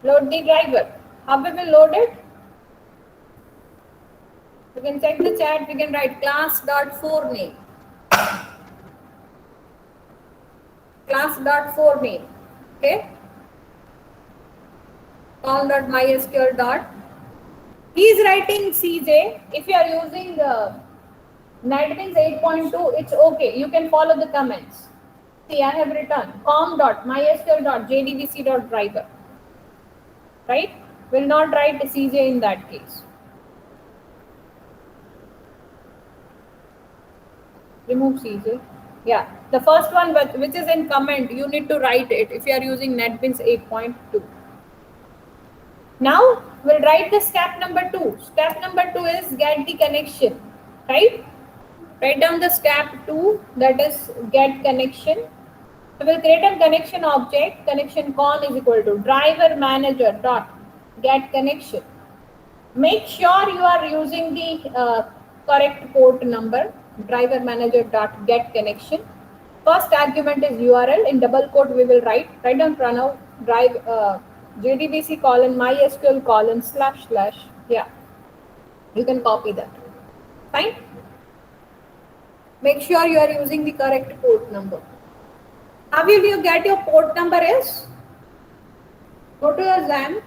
Load the driver. How we will load it? You can check the chat, we can write class.4name. Class.4name. Okay? Call.mysql. He is writing CJ. If you are using NetBeans 8.2, it's okay. You can follow the comments. See, I have written com.mysql.jdbc.driver. Right? Will not write CJ in that case. Remove CJ. Yeah, the first one which is in comment, you need to write it if you are using NetBeans 8.2. Now we'll write the step number 2. Step number 2 is get the connection. Right? Write down the step 2, that is get connection. So we'll create a connection object. Connection con is equal to driver manager dot get connection. Make sure you are using the correct port number. Driver manager dot get connection. First argument is URL. In double quote we will write down Pranav drive JDBC :mysql / yeah. You can copy that. Fine. Make sure you are using the correct port number. How will you get your port number is? Go to your XAMPP.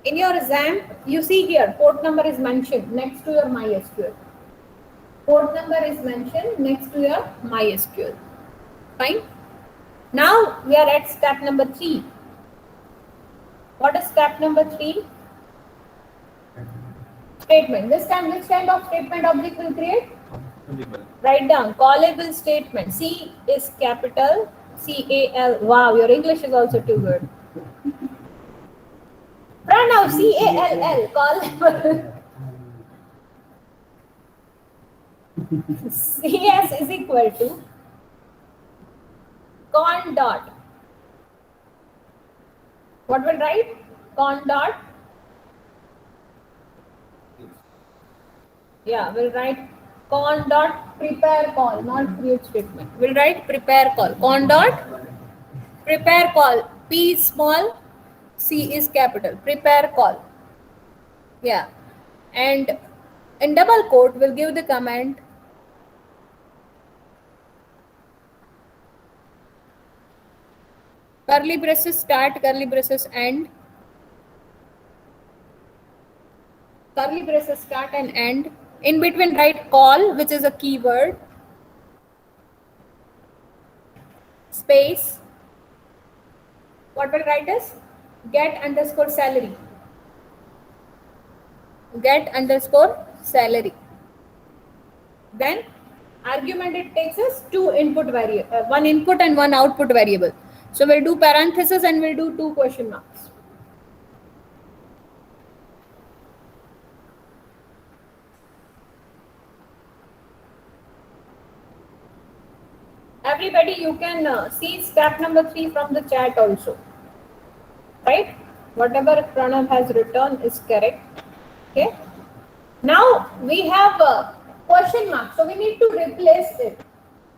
In your XAMPP, you see here port number is mentioned next to your MySQL. Port number is mentioned next to your MySQL. Fine. Now we are at step number 3. What is step number 3? Statement. This time, which kind of statement object will create? Write down callable statement. C is capital, CAL. Wow, your English is also too good. Pranav, CALL, callable. CS is equal to con dot. What will write? Con dot. Yeah, we'll write con dot prepare call, not create statement. We'll write prepare call. Con dot prepare call. P is small, C is capital. Prepare call. Yeah. And in double quote, we'll give the command curly braces start, curly braces end. Curly braces start and end. In between write call, which is a keyword. Space. What will write is get underscore salary. Get underscore salary. Then argument it takes us two input variable, one input and one output variable. So we'll do parenthesis and we'll do 2 question marks. Everybody, you can see step number 3 from the chat also. Right? Whatever Pranav has written is correct. Okay. Now we have a question mark. So we need to replace it.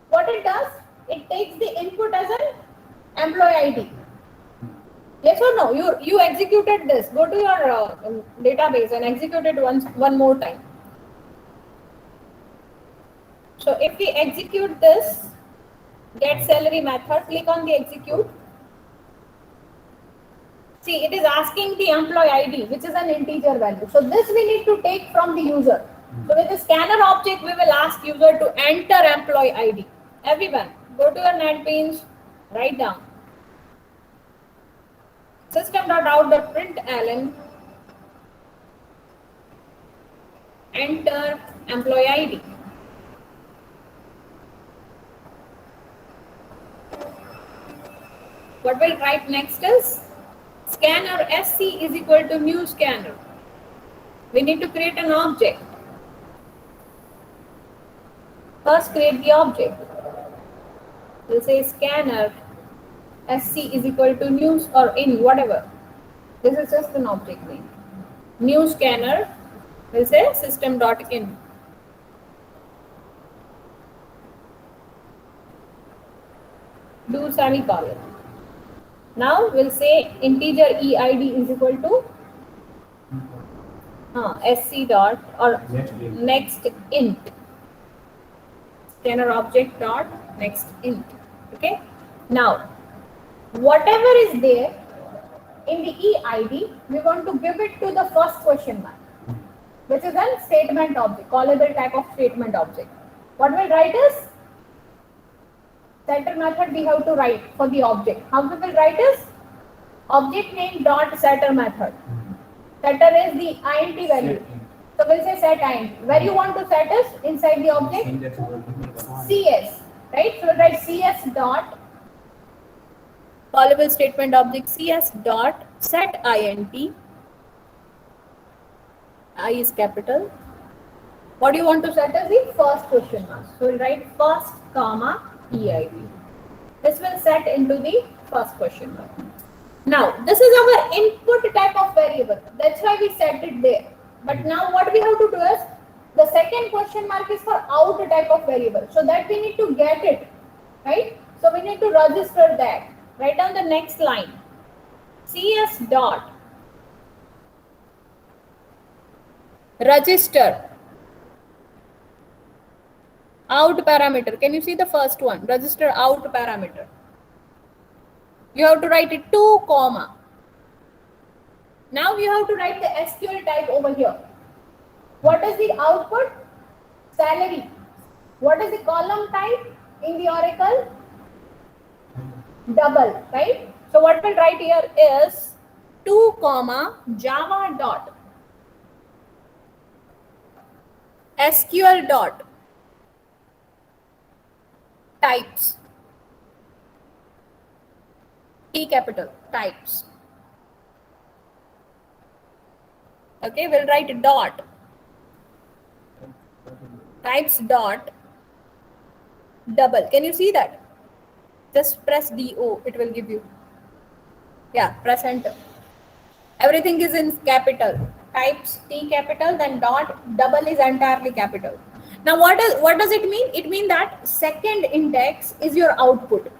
What it does? It takes the input as an employee ID. Yes or no? You executed this. Go to your database and execute it one more time. So if we execute this get salary method, click on the execute. See, it is asking the employee ID, which is an integer value. So this we need to take from the user. So with the scanner object, we will ask user to enter employee ID. Everyone, go to your NetBeans, write down system.out.println, enter employee ID. What we'll write next is scanner SC is equal to new scanner. We need to create an object. First create the object. We'll say scanner SC is equal to new or in, whatever. This is just an object name. New scanner will say system.in. Do semicolon. Now we'll say integer EID is equal to sc dot or next int. Scanner object dot next int. Okay. Now whatever is there in the EID, we want to give it to the first question mark, which is a statement object, callable type of statement object. What we'll write is setter method we have to write for the object. How we will write is object name dot setter method. Setter is the int value. So we'll say set int. Where you want to set is inside the object CS, right? So we'll write CS dot callable statement object CS dot set int. I is capital. What do you want to set as the first question mark? So we'll write first comma EID. This will set into the first question mark. Now this is our input type of variable. That's why we set it there. But now what we have to do is the second question mark is for out type of variable. So that we need to get it, right? So we need to register that. Write down the next line. CS dot register out parameter. Can you see the first one? Register out parameter. You have to write it 2 comma. Now you have to write the SQL type over here. What is the output? Salary. What is the column type in the Oracle? Double, right? So what we'll write here is 2 comma java dot SQL dot types, T capital, types. Okay, we'll write dot types dot double. Can you see that? Just press DO, it will give you. Yeah, press enter. Everything is in capital. Types T capital, then dot, double is entirely capital. Now what does it mean? It means that second index is your output,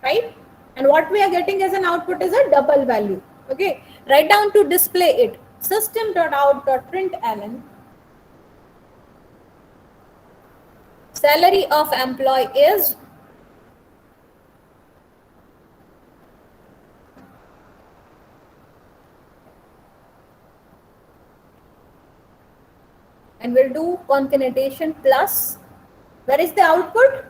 right? And what we are getting as an output is a double value. Okay, write down to display it. System.out.println salary of employee is and we'll do concatenation plus. Where is the output?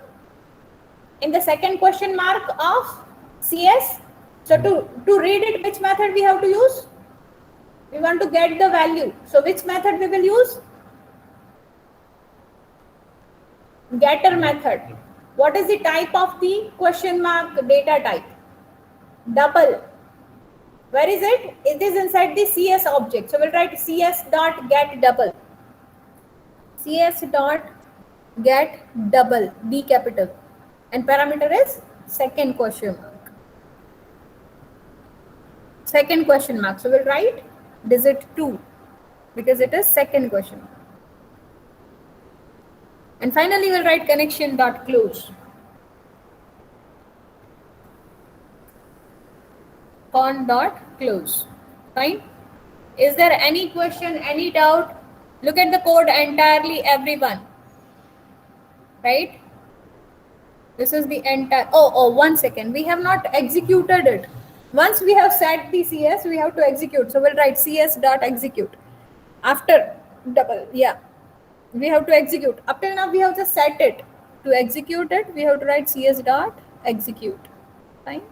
In the second question mark of CS. So to read it, which method we have to use? We want to get the value. So which method we will use? Getter method. What is the type of the question mark data type? Double. Where is it? It is inside the CS object. So we'll write CS dot get double. CS dot get double, D capital, and parameter is second question mark. Second question mark. So we'll write digit 2 because it is second question mark. And finally we'll write connection dot close. Con dot close. Fine. Is there any question, any doubt? Look at the code entirely, everyone. Right? This is the entire. Oh, 1 second. We have not executed it. Once we have set the CS, we have to execute. So we'll write CS dot execute. After double, yeah. We have to execute. Up till now, we have just set it. To execute it, we have to write CS dot execute. Fine.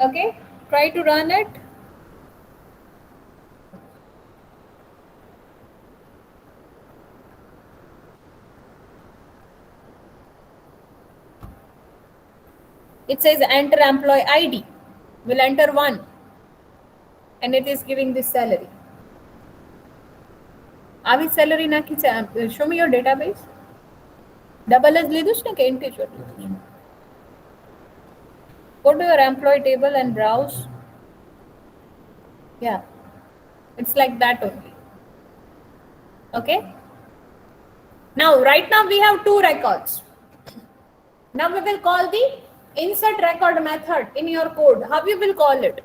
Okay. Try to run it. It says enter employee ID. We'll enter 1. And it is giving this salary. Avi salary na ki show me your database. Double as lidus na ke integer. Go to your employee table and browse. Yeah, it's like that only. Okay. Now, right now we have two records. Now we will call the insert record method in your code. How you will call it?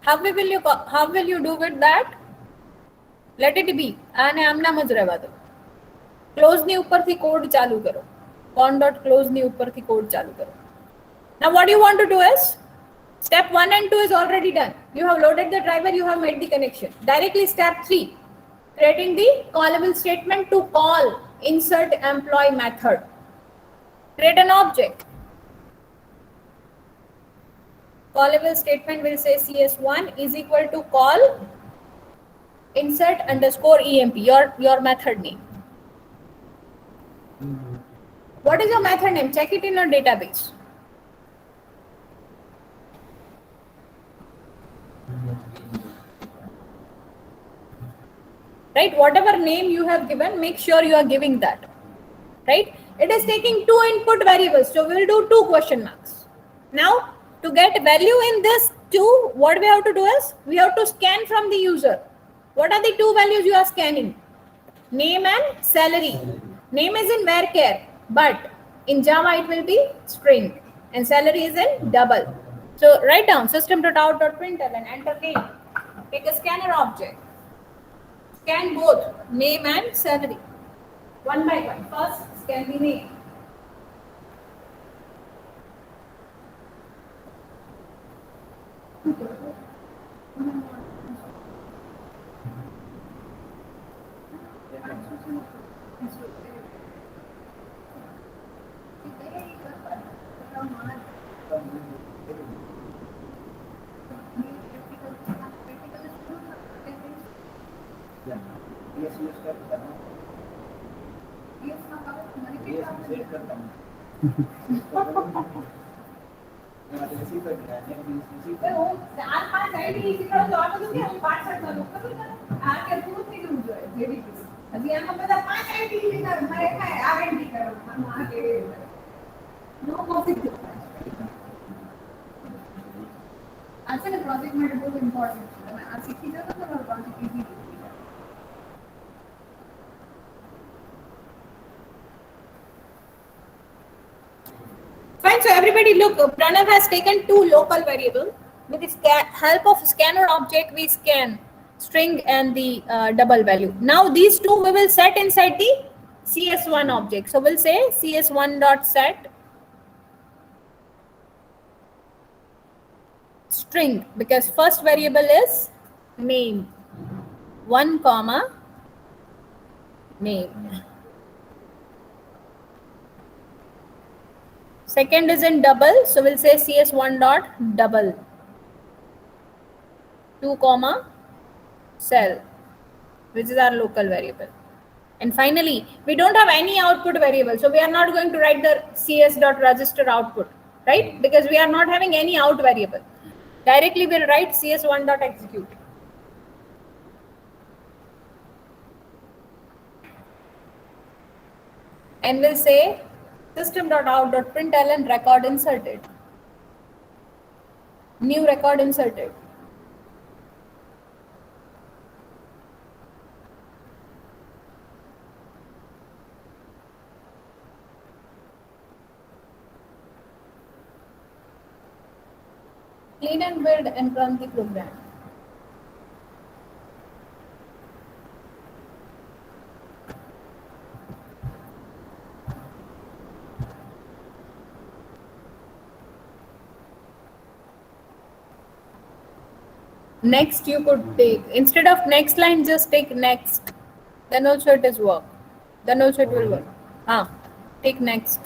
How will you do with that? Let it be. આને આમનામ જ રહેવા દો. Close ની ઉપરથી code ચાલુ કરો. con.close ની ઉપરથી code ચાલુ કરો. Now what you want to do is, step 1 and 2 is already done. You have loaded the driver, you have made the connection. Directly step 3, creating the callable statement to call insert employee method. Create an object. Callable statement will say CS1 is equal to call insert underscore EMP, your method name. What is your method name? Check it in your database. Right, whatever name you have given, make sure you are giving that. Right, it is taking two input variables, so we'll do two question marks. Now, to get value in this two, what we have to do is, we have to scan from the user. What are the two values you are scanning? Name and salary. Name is in varchar, but in Java it will be string, and salary is in double. So write down system.out.println and enter name. Take a scanner object. Scan both name and salary. One by one. First, scan the name. Project might be important. Fine, so everybody look, Pranav has taken two local variables. With the help of scanner object, we scan string and the double value. Now these two we will set inside the CS1 object. So we'll say CS1.set string, because first variable is name, 1 comma name. Second is in double, so we'll say CS1 dot double, 2 comma cell, which is our local variable. And finally, we don't have any output variable, so we are not going to write the CS.register output, right? Because we are not having any out variable. Directly we'll write CS1.execute. And we'll say system.out.println record inserted. New record inserted. Clean and build and run the program. Next you could take, instead of next line, just take next. Then also it is work. Then also it will work. Take next.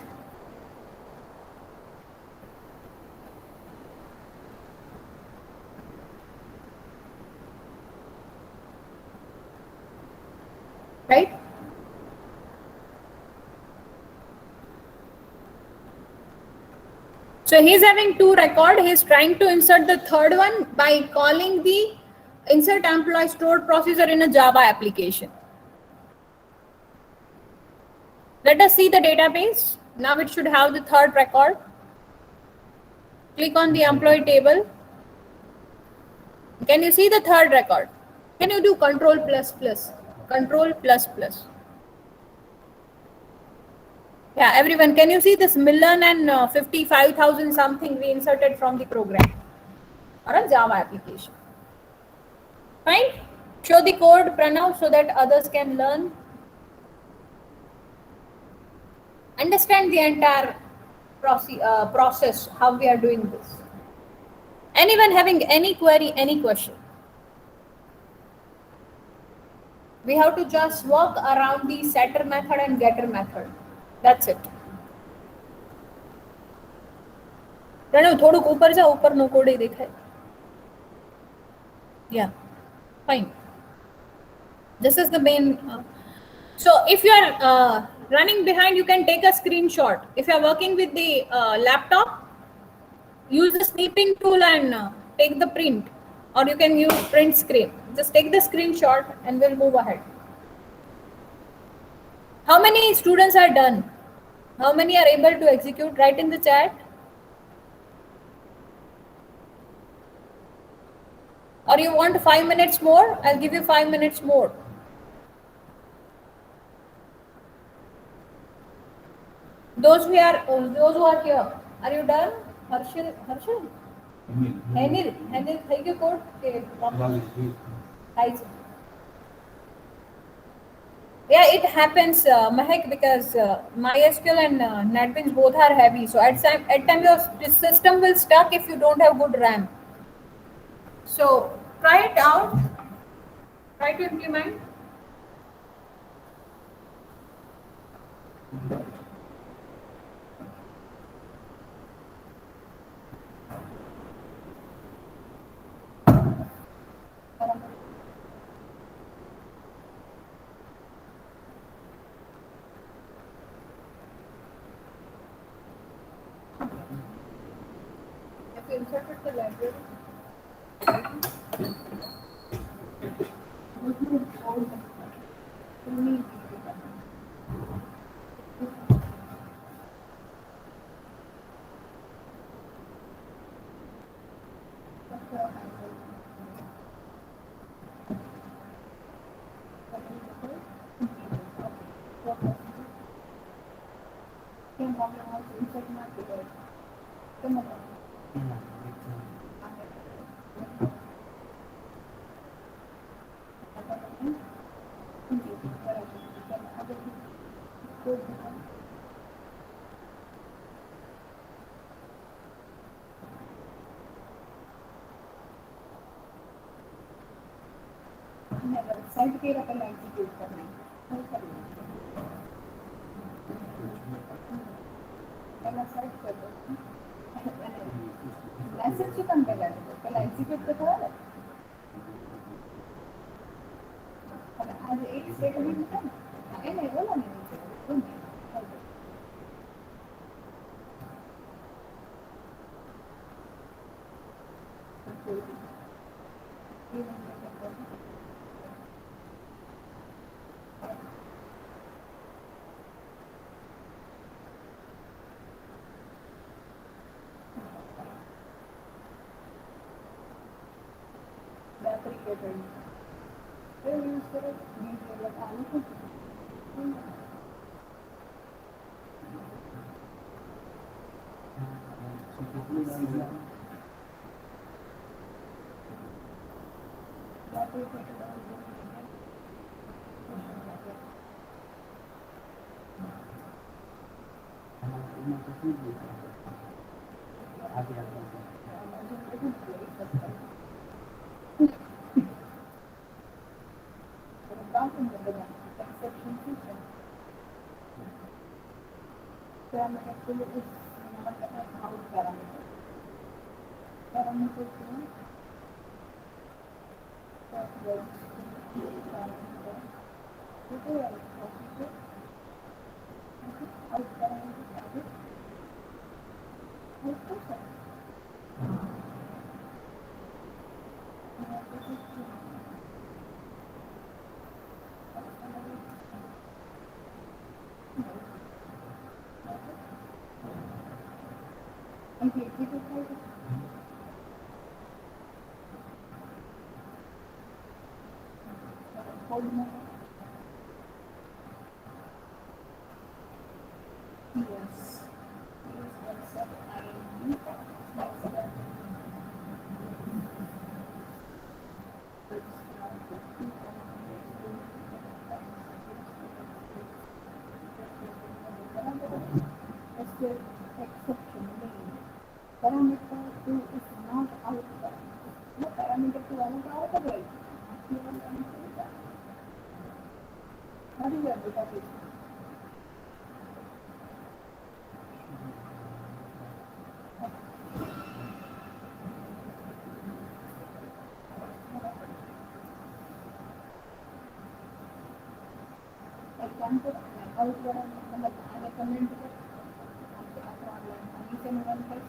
Right? So he's having two records. He's trying to insert the third one by calling the insert employee stored procedure in a Java application. Let us see the database. Now it should have the third record. Click on the employee table. Can you see the third record? Can you do control plus plus? Control plus plus. Yeah, everyone, can you see this million and 55,000 something we inserted from the program or a Java application? Fine. Show the code, Pranav, so that others can learn. Understand the entire process, how we are doing this. Anyone having any query, any question? We have to just work around the setter method and getter method. That's it. Pranav थोड़ुक ऊपर जा, ऊपर no code ही दिखाए. Yeah, fine. This is the main. So if you are running behind, you can take a screenshot. If you are working with the laptop, use the snipping tool and take the print, or you can use print screen. Just take the screenshot and we'll move ahead. How many students are done? How many are able to execute? Write in the chat. Or you want 5 minutes more? I'll give you 5 minutes more. Those who are here, are you done? Harshil, Henil, thank you code. Yeah, it happens, Mahek, because MySQL and NetBeans both are heavy. So at time your system will stuck if you don't have good RAM. So try it out. Try to implement. If you inserted the library. Side के रकम execute करना है पहला side कर दो message से कम कर दो पहला एग्जीक्यूट तो करा आज एक स्टेटमेंट है ना ये नहीं बोला नहीं Yes. Exception mean parameter 2 is not outcome. No parameter 2 ആണ് outcome. What is your beta case? Example, outcome मतलब आगे कमेंट कर आपको ऑनलाइन नीचे में रन कर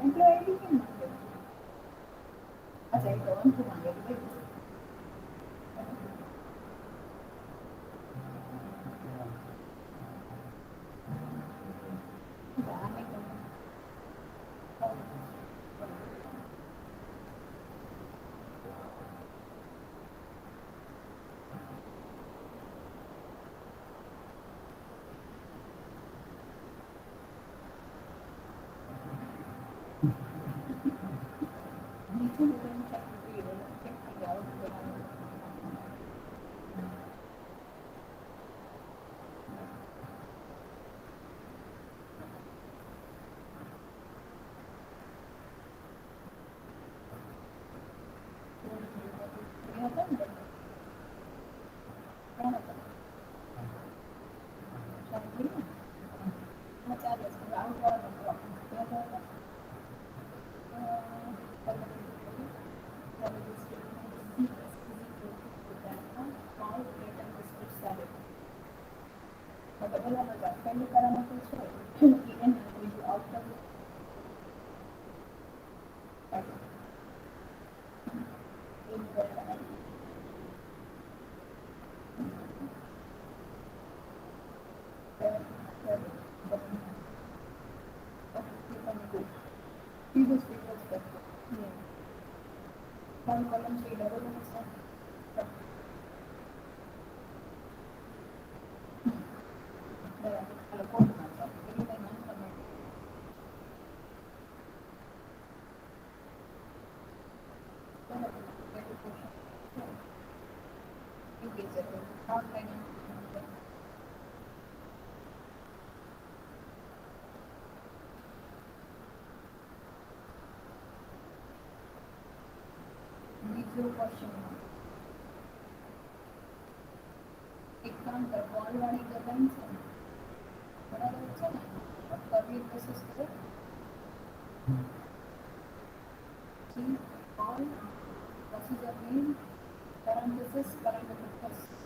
एम्प्लॉय आईडी की मांगे अच्छा ये तो उनको मांगे भाई आने को नीचे में रन कर चेक किया आउट ये होता है क्या होता है शायद मैं चाह रहा हूँ आउट वाला क्या होता है पहले पैरामीटर है एन जो आउटकम column से double क्वेश्चन एक काम कर बॉल वाली गवर्न से बराबर છે ને अब कभी प्रोसेस करो कि all procedure name parenthesis parenthesis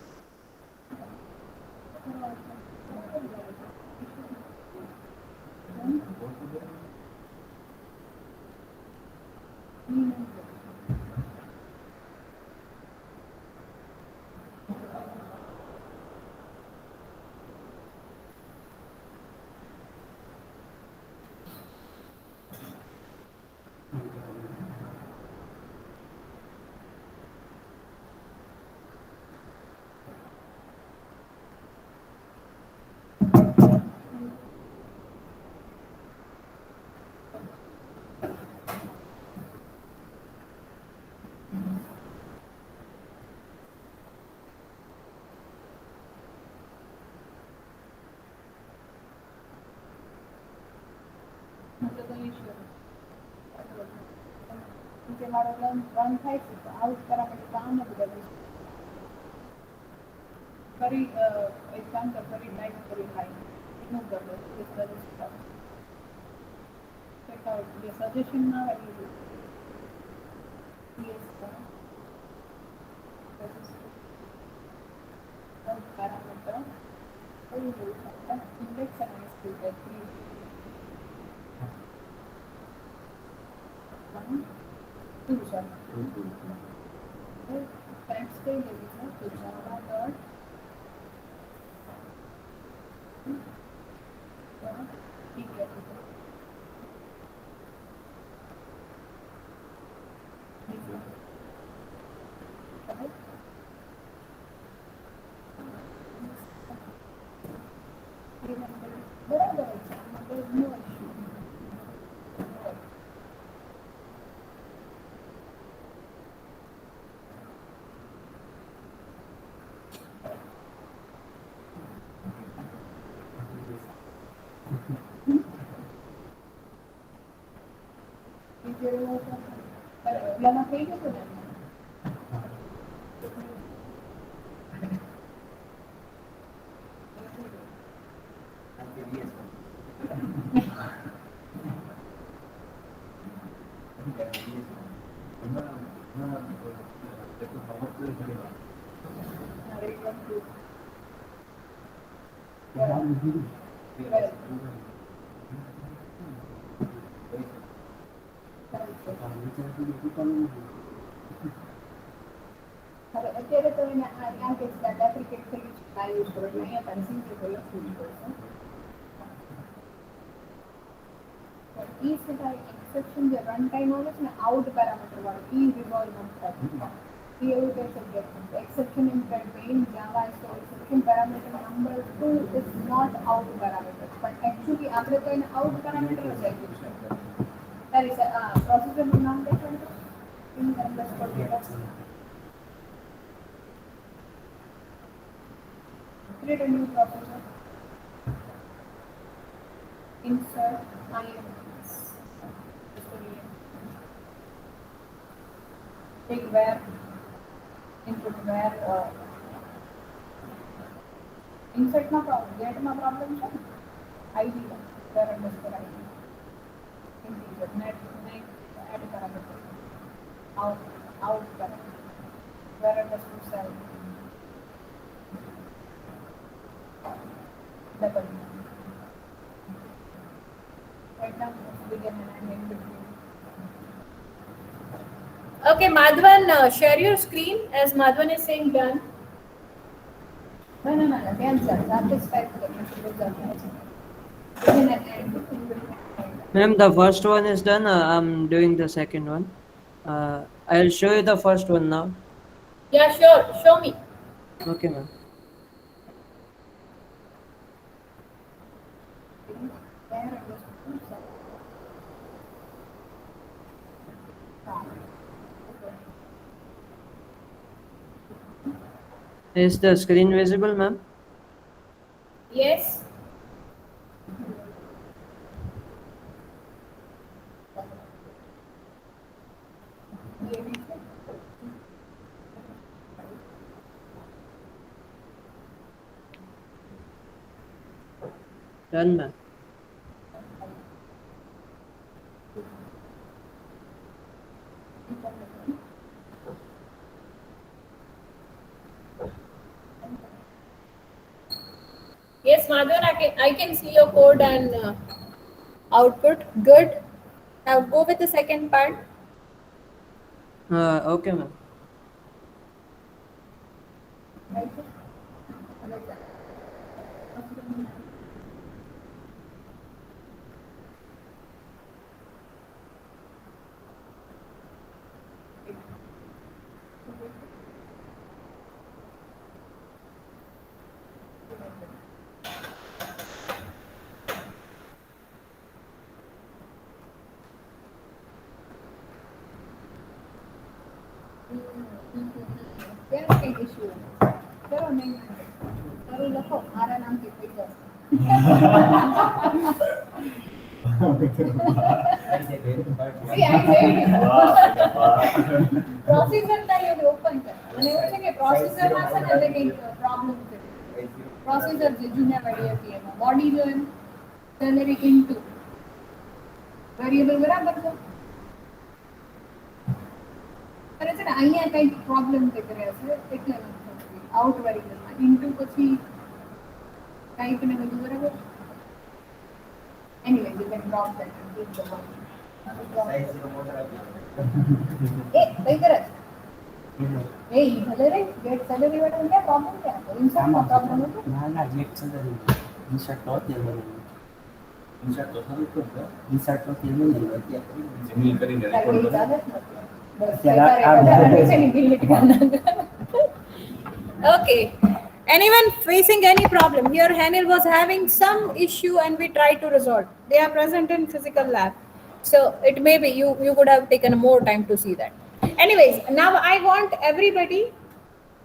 मतलब इश्यू क्योंकि हमारा रन થાય છે તો આઉટ કરવા માટે કામ નથી કરવું ફરી એક કામ કર ફરી ટાઈપ કરી લાઈન રિમૂવ કરી દો ઇસ રજિસ્ટર ચેક આઉટ ये सजेशन ना है यस और पैरामीटर और index analysis Two, sir. Text कहीं लेगी सर तो Java dot ठीक है बराबर है मतलब नो इशू लगा થઈ ગયો તો હવે અત્યારે તો એને આ કે સ્ટાર્ટ એપ્લિકેટ કરી છે યુઝ કરો એટલે અહીંયા પણ સિમ્પલ લખવું પડશે ઈ સિવાય એક્સેપ્શન જે રન ટાઈમ આવે છે ને આઉટ પેરામીટર વાળું ઈ રિવોલ્વ નથી થતું ઈ એવું કહી શકીએ exception in between Java so exception parameter number 2 is not out parameter but actually આપણે તો એને out parameter જ આપ્યું છે તારી પ્રોસેસર નું નામ લખો in underscore data create a new processor insert IMS take where input where insert માં problem get માં problem છે id where underscore id integer net add parameter out parameter where underscore cell double right now begin and end between. Okay, Madhvan, share your screen as Madhvan is saying done. No, cancel. That is type begin and end. Ma'am, the first one is done. I'm doing the second one. I'll show you the first one now. Yeah, sure. Show me. Okay, ma'am. Is the screen visible, ma'am? Yes. Done, ma'am. Yes, Madhvan, I can see your code and output. Good. Now go with the second part. Okay, ma'am. There's an issue. Pero નહીં તારું લખો મારા નામથી થઈ જશે See, I made it. Processor તારી હવે open કર અને એવું છે કે processor માં છે ને એટલે કંઈક problem છે processor જે જૂના વાળી હતી એમાં body જો એમ salary into variable બરાબર છે અરે છે ને અહીંયા કંઈક પ્રોબ્લેમ તે કર્યા છે એટલે નથી આઉટ વેરિયેબલમાં ઇન્ટુ પછી કંઈક ને બધું બરાબર anyway you can drop that and give the one काही करत ए भले रे गेट सॅलरी वाटून काय प्रॉब्लेम काय इन्सर्ट का प्रॉब्लेम होतो ना गेट सॅलरी इन्सर्ट होते insert Okay. Anyone facing any problem? Here Hanil was having some issue and we tried to resolve. They are present in physical lab. So it may be you could have taken more time to see that. Anyways, now I want everybody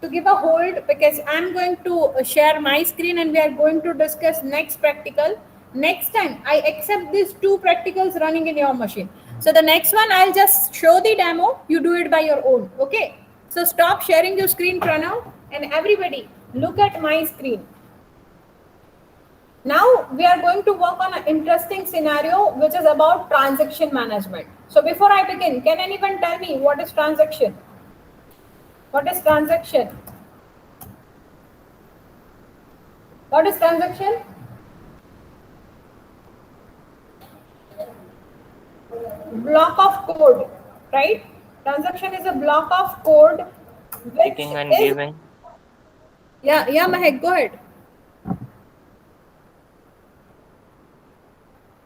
to give a hold because I'm going to share my screen and we are going to discuss next practical. Next time I accept these 2 practicals running in your machine. So the next one I'll just show the demo. You do it by your own. Okay. So stop sharing your screen, Pranav, and everybody look at my screen. Now we are going to work on an interesting scenario which is about transaction management. So before I begin, can anyone tell me what is transaction? What is transaction? What is transaction? Block of code, right? Transaction is a block of code which Taking and is giving. yeah, Mahek, go ahead.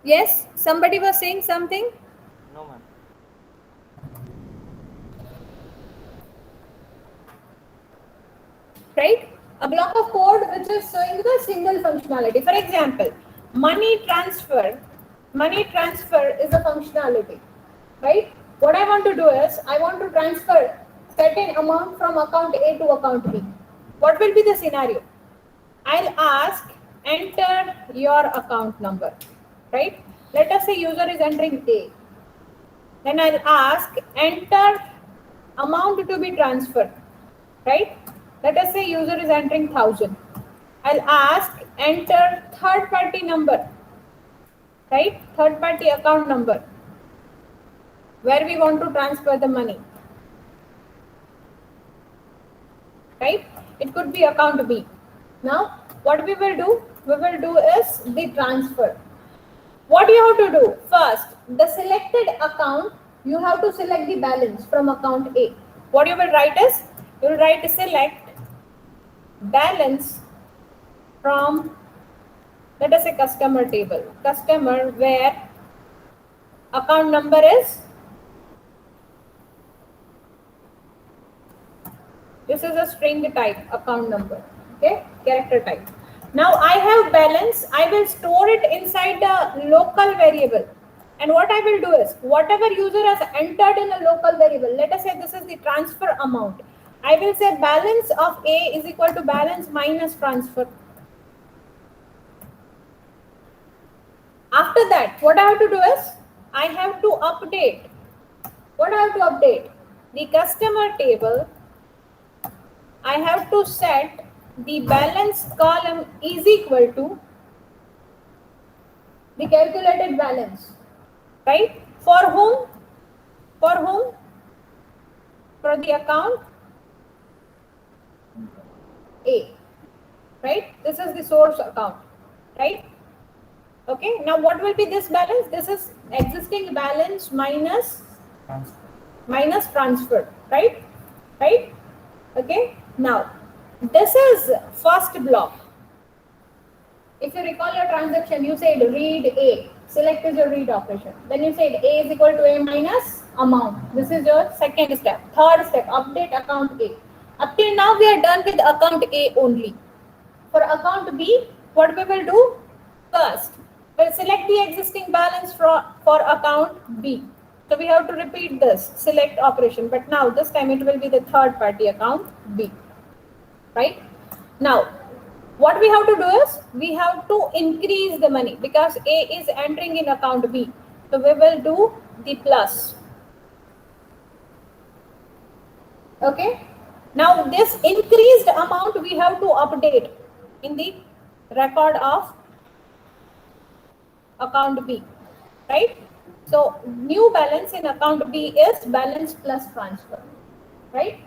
Yes, somebody was saying something. No, ma'am. Right? A block of code which is showing the single functionality. For example, money transfer is a functionality, right? What I want to do is I want to transfer certain amount from account A to account B. What will be the scenario? I'll ask enter your account number, right? Let us say user is entering A. Then I'll ask enter amount to be transferred, right? Let us say user is entering 1000. I'll ask enter third party number, right? Third party account number where we want to transfer the money, right? It could be account B. Now what we will do is the transfer. What you have to do first, the selected account, you have to select the balance from account A. What you will write is, you will write select balance from, let us say, customer table, customer where account number is, this is a string type account number, okay, character type. Now I have balance, I will store it inside the local variable. And what I will do is, whatever user has entered in a local variable, let us say this is the transfer amount. I will say balance of A is equal to balance minus transfer. After that, what I have to do is, I have to update. What I have to update? The customer table, I have to set the balance column is equal to the calculated balance, right? For whom? For whom? For the account A, right? This is the source account, right? Okay, now what will be this balance? This is existing balance minus transfer, right? Right? Okay, now this is first block. If you recall your transaction, you said read A, select is your read operation. Then you said A is equal to A minus amount. This is your second step. Third step, update account A. Up till now we are done with account A only. For account B, what we will do? First, we'll select the existing balance for account B. So we have to repeat this select operation, but now this time it will be the third party account B, right? Now, what we have to do is we have to increase the money because A is entering in account B. So we will do the plus. Okay. Now this increased amount we have to update in the record of account B, right? So new balance in account B is balance plus transfer, right?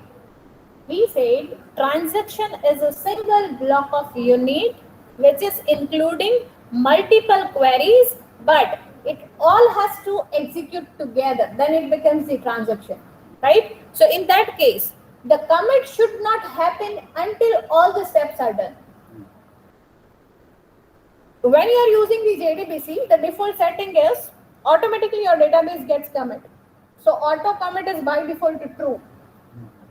We said transaction is a single block of unit which is including multiple queries, but it all has to execute execute together, then it becomes the transaction, right? So in that case, the commit should not happen until all the steps are done. When you are using the JDBC, the default setting is automatically your database gets commit. So auto commit is by default true.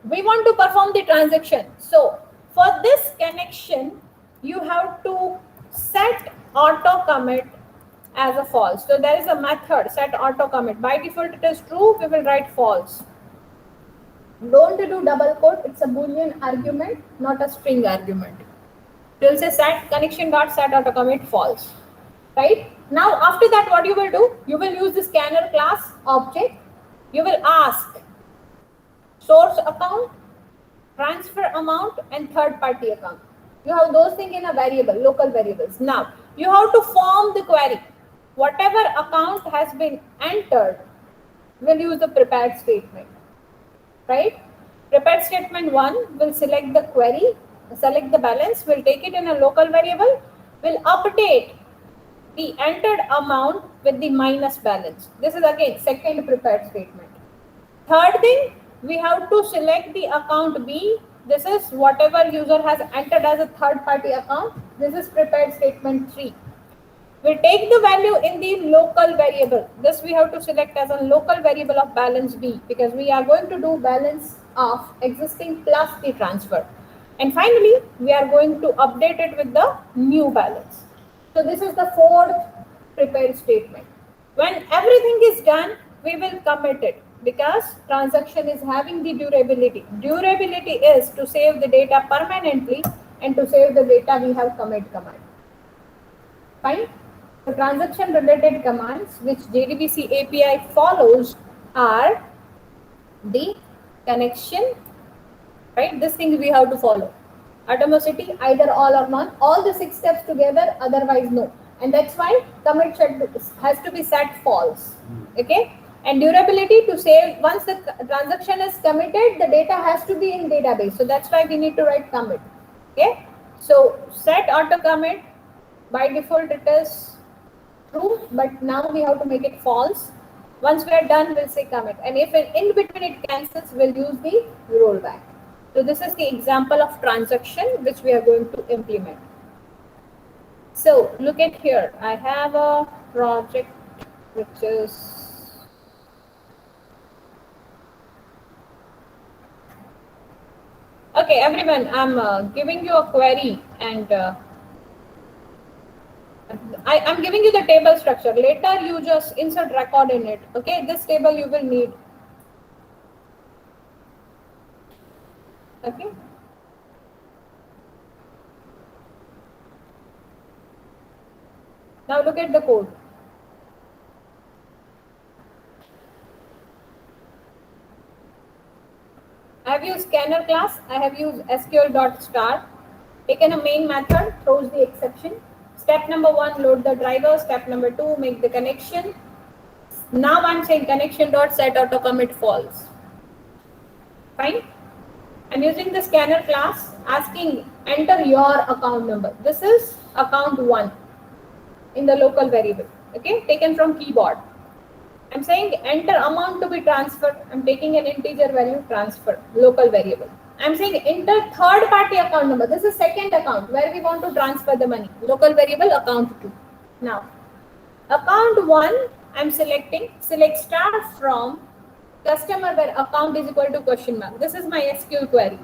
We want to perform the transaction. So for this connection, you have to set auto commit as a false. So there is a method set auto commit. By default it is true, we will write false. Don't do double quote, it's a boolean argument, not a string argument. You will say set connection dot set auto commit false. Right? Now after that what you will do? You will use the scanner class object. You will ask source account, transfer amount, and third party account. You have those things in a variable, local variables. Now you have to form the query. Whatever account has been entered, we'll use the prepared statement. Right? Prepared statement 1 will select the query, select the balance, will take it in a local variable, will update the entered amount with the minus balance. This is again second prepared statement. Third thing, we have to select the account B. This is whatever user has entered as a third party account. This is prepared statement 3. We take the value in the local variable. This we have to select as a local variable of balance B because we are going to do balance of existing plus the transfer. And finally, we are going to update it with the new balance. So this is the fourth prepared statement. When everything is done, we will commit it because transaction is having the durability. Durability is to save the data permanently and to save the data we have commit command. Fine. The transaction related commands which JDBC API follows are the connection, right? This thing we have to follow. Atomicity, either all or none. All the 6 steps together, otherwise no. And that's why commit has to be set false. Okay. And durability to save, once the transaction is committed, the data has to be in database. So that's why we need to write commit. Okay. So set auto commit, by default it is true, but now we have to make it false. Once we are done, we'll say commit. And if in between it cancels, we'll use the rollback. So this is the example of transaction which we are going to implement. So look at here. I have a project which is okay, everyone, I'm giving you a query and I'm giving you the table structure. Later, you just insert record in it. Okay, this table you will need. Okay. Now look at the code. I have used scanner class. I have used SQL.star. Taken a main method, throws the exception. Step number 1, load the driver. Step number 2, make the connection. Now I'm saying connection.set auto commit false. Fine. I'm using the scanner class, asking enter your account number. This is account 1 in the local variable. Okay, taken from keyboard. I'm saying enter amount to be transferred. I'm taking an integer value transfer, local variable. I'm saying enter third party account number. This is second account where we want to transfer the money. Local variable account 2. Now, account 1, I'm selecting select star from customer where account is equal to question mark. This is my SQL query.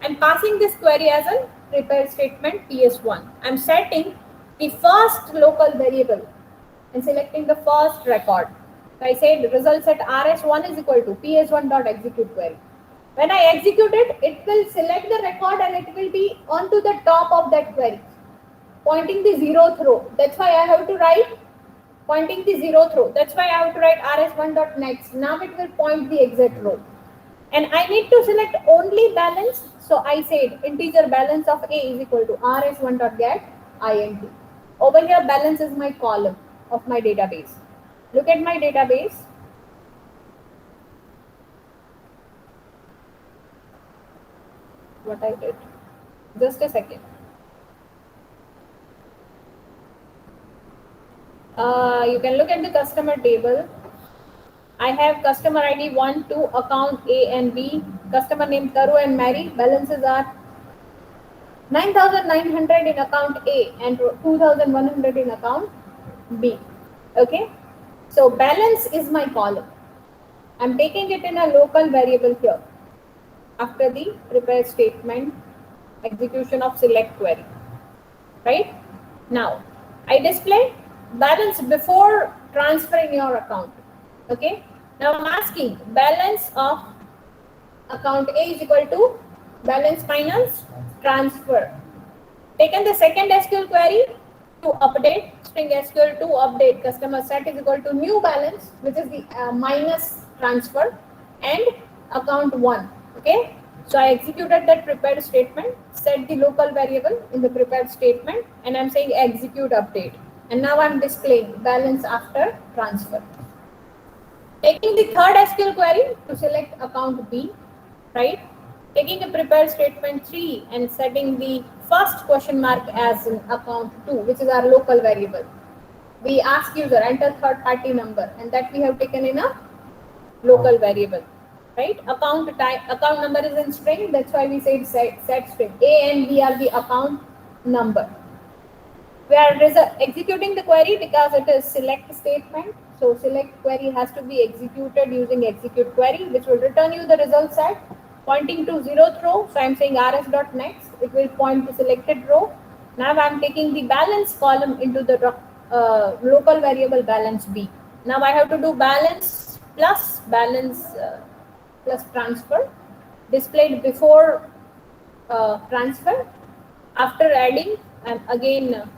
I'm passing this query as a prepare statement PS1. I'm setting the first local variable and selecting the first record. So I said results at RS1 is equal to PS1.execute query. When I execute it, it will select the record and it will be onto the top of that query, pointing the 0th row. That's why I have to write pointing the 0th row. That's why I have to write rs1.next. Now it will point the exit row. And I need to select only balance. So I said integer balance of A is equal to rs1.get int. Over here, balance is my column of my database. Look at my database. What I did. Just a second. You can look at the customer table. I have customer ID 1, 2, account A and B, customer name Taru and Mary. Balances are 9,900 in account A and 2,100 in account B. Okay. So balance is my column. I'm taking it in a local variable here after the prepare statement execution of select query. Right? Now, I display balance before transferring your account. Okay. Now I'm asking balance of account A is equal to balance minus transfer. Taken the second SQL query to update string SQL to update customer set is equal to new balance, which is the minus transfer, and account 1. Okay. So I executed that prepared statement, set the local variable in the prepared statement, and I'm saying execute update. And now I'm displaying balance after transfer. Taking the third SQL query to select account B, right? Taking a prepare statement 3 and setting the first question mark as in account 2, which is our local variable. We ask user enter third party number, and that we have taken in a local variable. Right? Account type, account number is in string. That's why we say set string. A and B are the account number. We are executing the query because it is select statement. So select query has to be executed using execute query, which will return you the result set pointing to 0th row. So I'm saying rs.next. It will point to selected row. Now I'm taking the balance column into the local variable balance B. Now I have to do balance plus balance plus transfer displayed before transfer. After adding, and again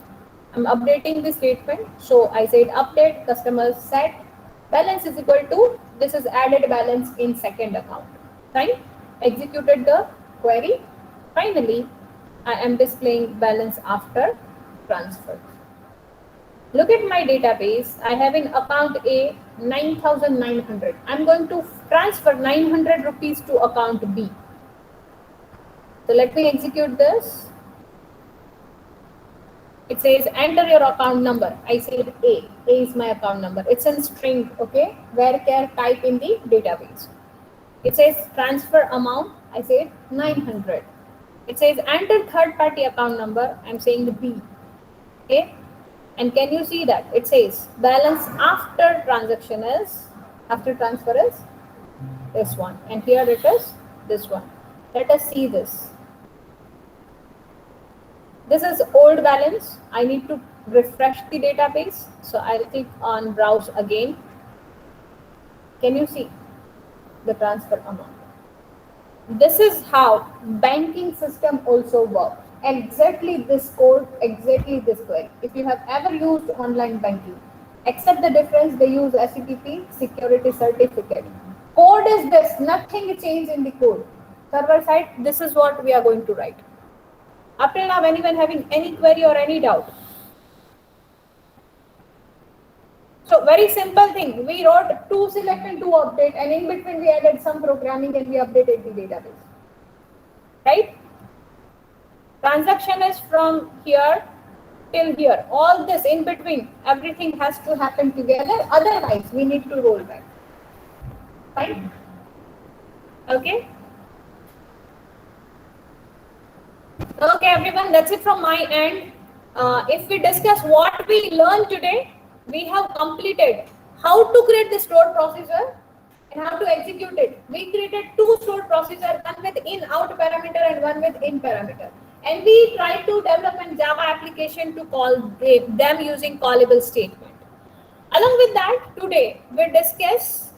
I'm updating the statement. So I said update customer set balance is equal to, this is added balance in second account. Fine. Executed the query. Finally, I am displaying balance after transfer. Look at my database. I have in account A 9,900. I'm going to transfer 900 rupees to account B. So let me execute this. It says enter your account number. I said A. A is my account number. It's in string, okay? Varchar type in the database. It says transfer amount. I said 900. It says enter third party account number. I'm saying B. Okay? And can you see that? It says balance after transaction is, after transfer is this one. And here it is this one. Let us see this. This is old balance. I need to refresh the database. So I'll click on browse again. Can you see the transfer amount? This is how banking system also works. Exactly this code, exactly this query. If you have ever used online banking, except the difference they use SCTP, security certificate. Code is this, nothing changed in the code. Server side, this is what we are going to write. Up till now, anyone having any query or any doubt? So very simple thing. We wrote to select and to update, and in between we added some programming and we updated the database. Right? Transaction is from here till here. All this in between, everything has to happen together. Otherwise, we need to roll back. Fine? Okay? Okay, everyone, that's it from my end. If we discuss what we learned today, we have completed how to create the stored procedure and how to execute it. We created two stored procedures, one with in-out parameter and one with in parameter. And we tried to develop a Java application to call them using callable statement. Along with that, today we discuss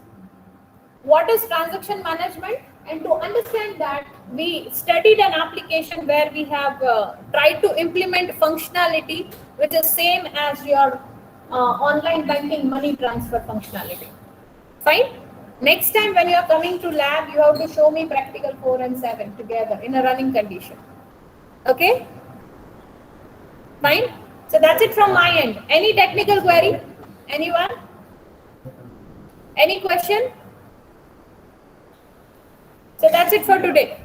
what is transaction management, and to understand that, we studied an application where we have tried to implement functionality which is same as your online banking money transfer functionality. Fine? Next time when you are coming to lab, you have to show me practical 4 and 7 together in a running condition. Okay? Fine? So that's it from my end. Any technical query? Anyone? Any question? So that's it for today.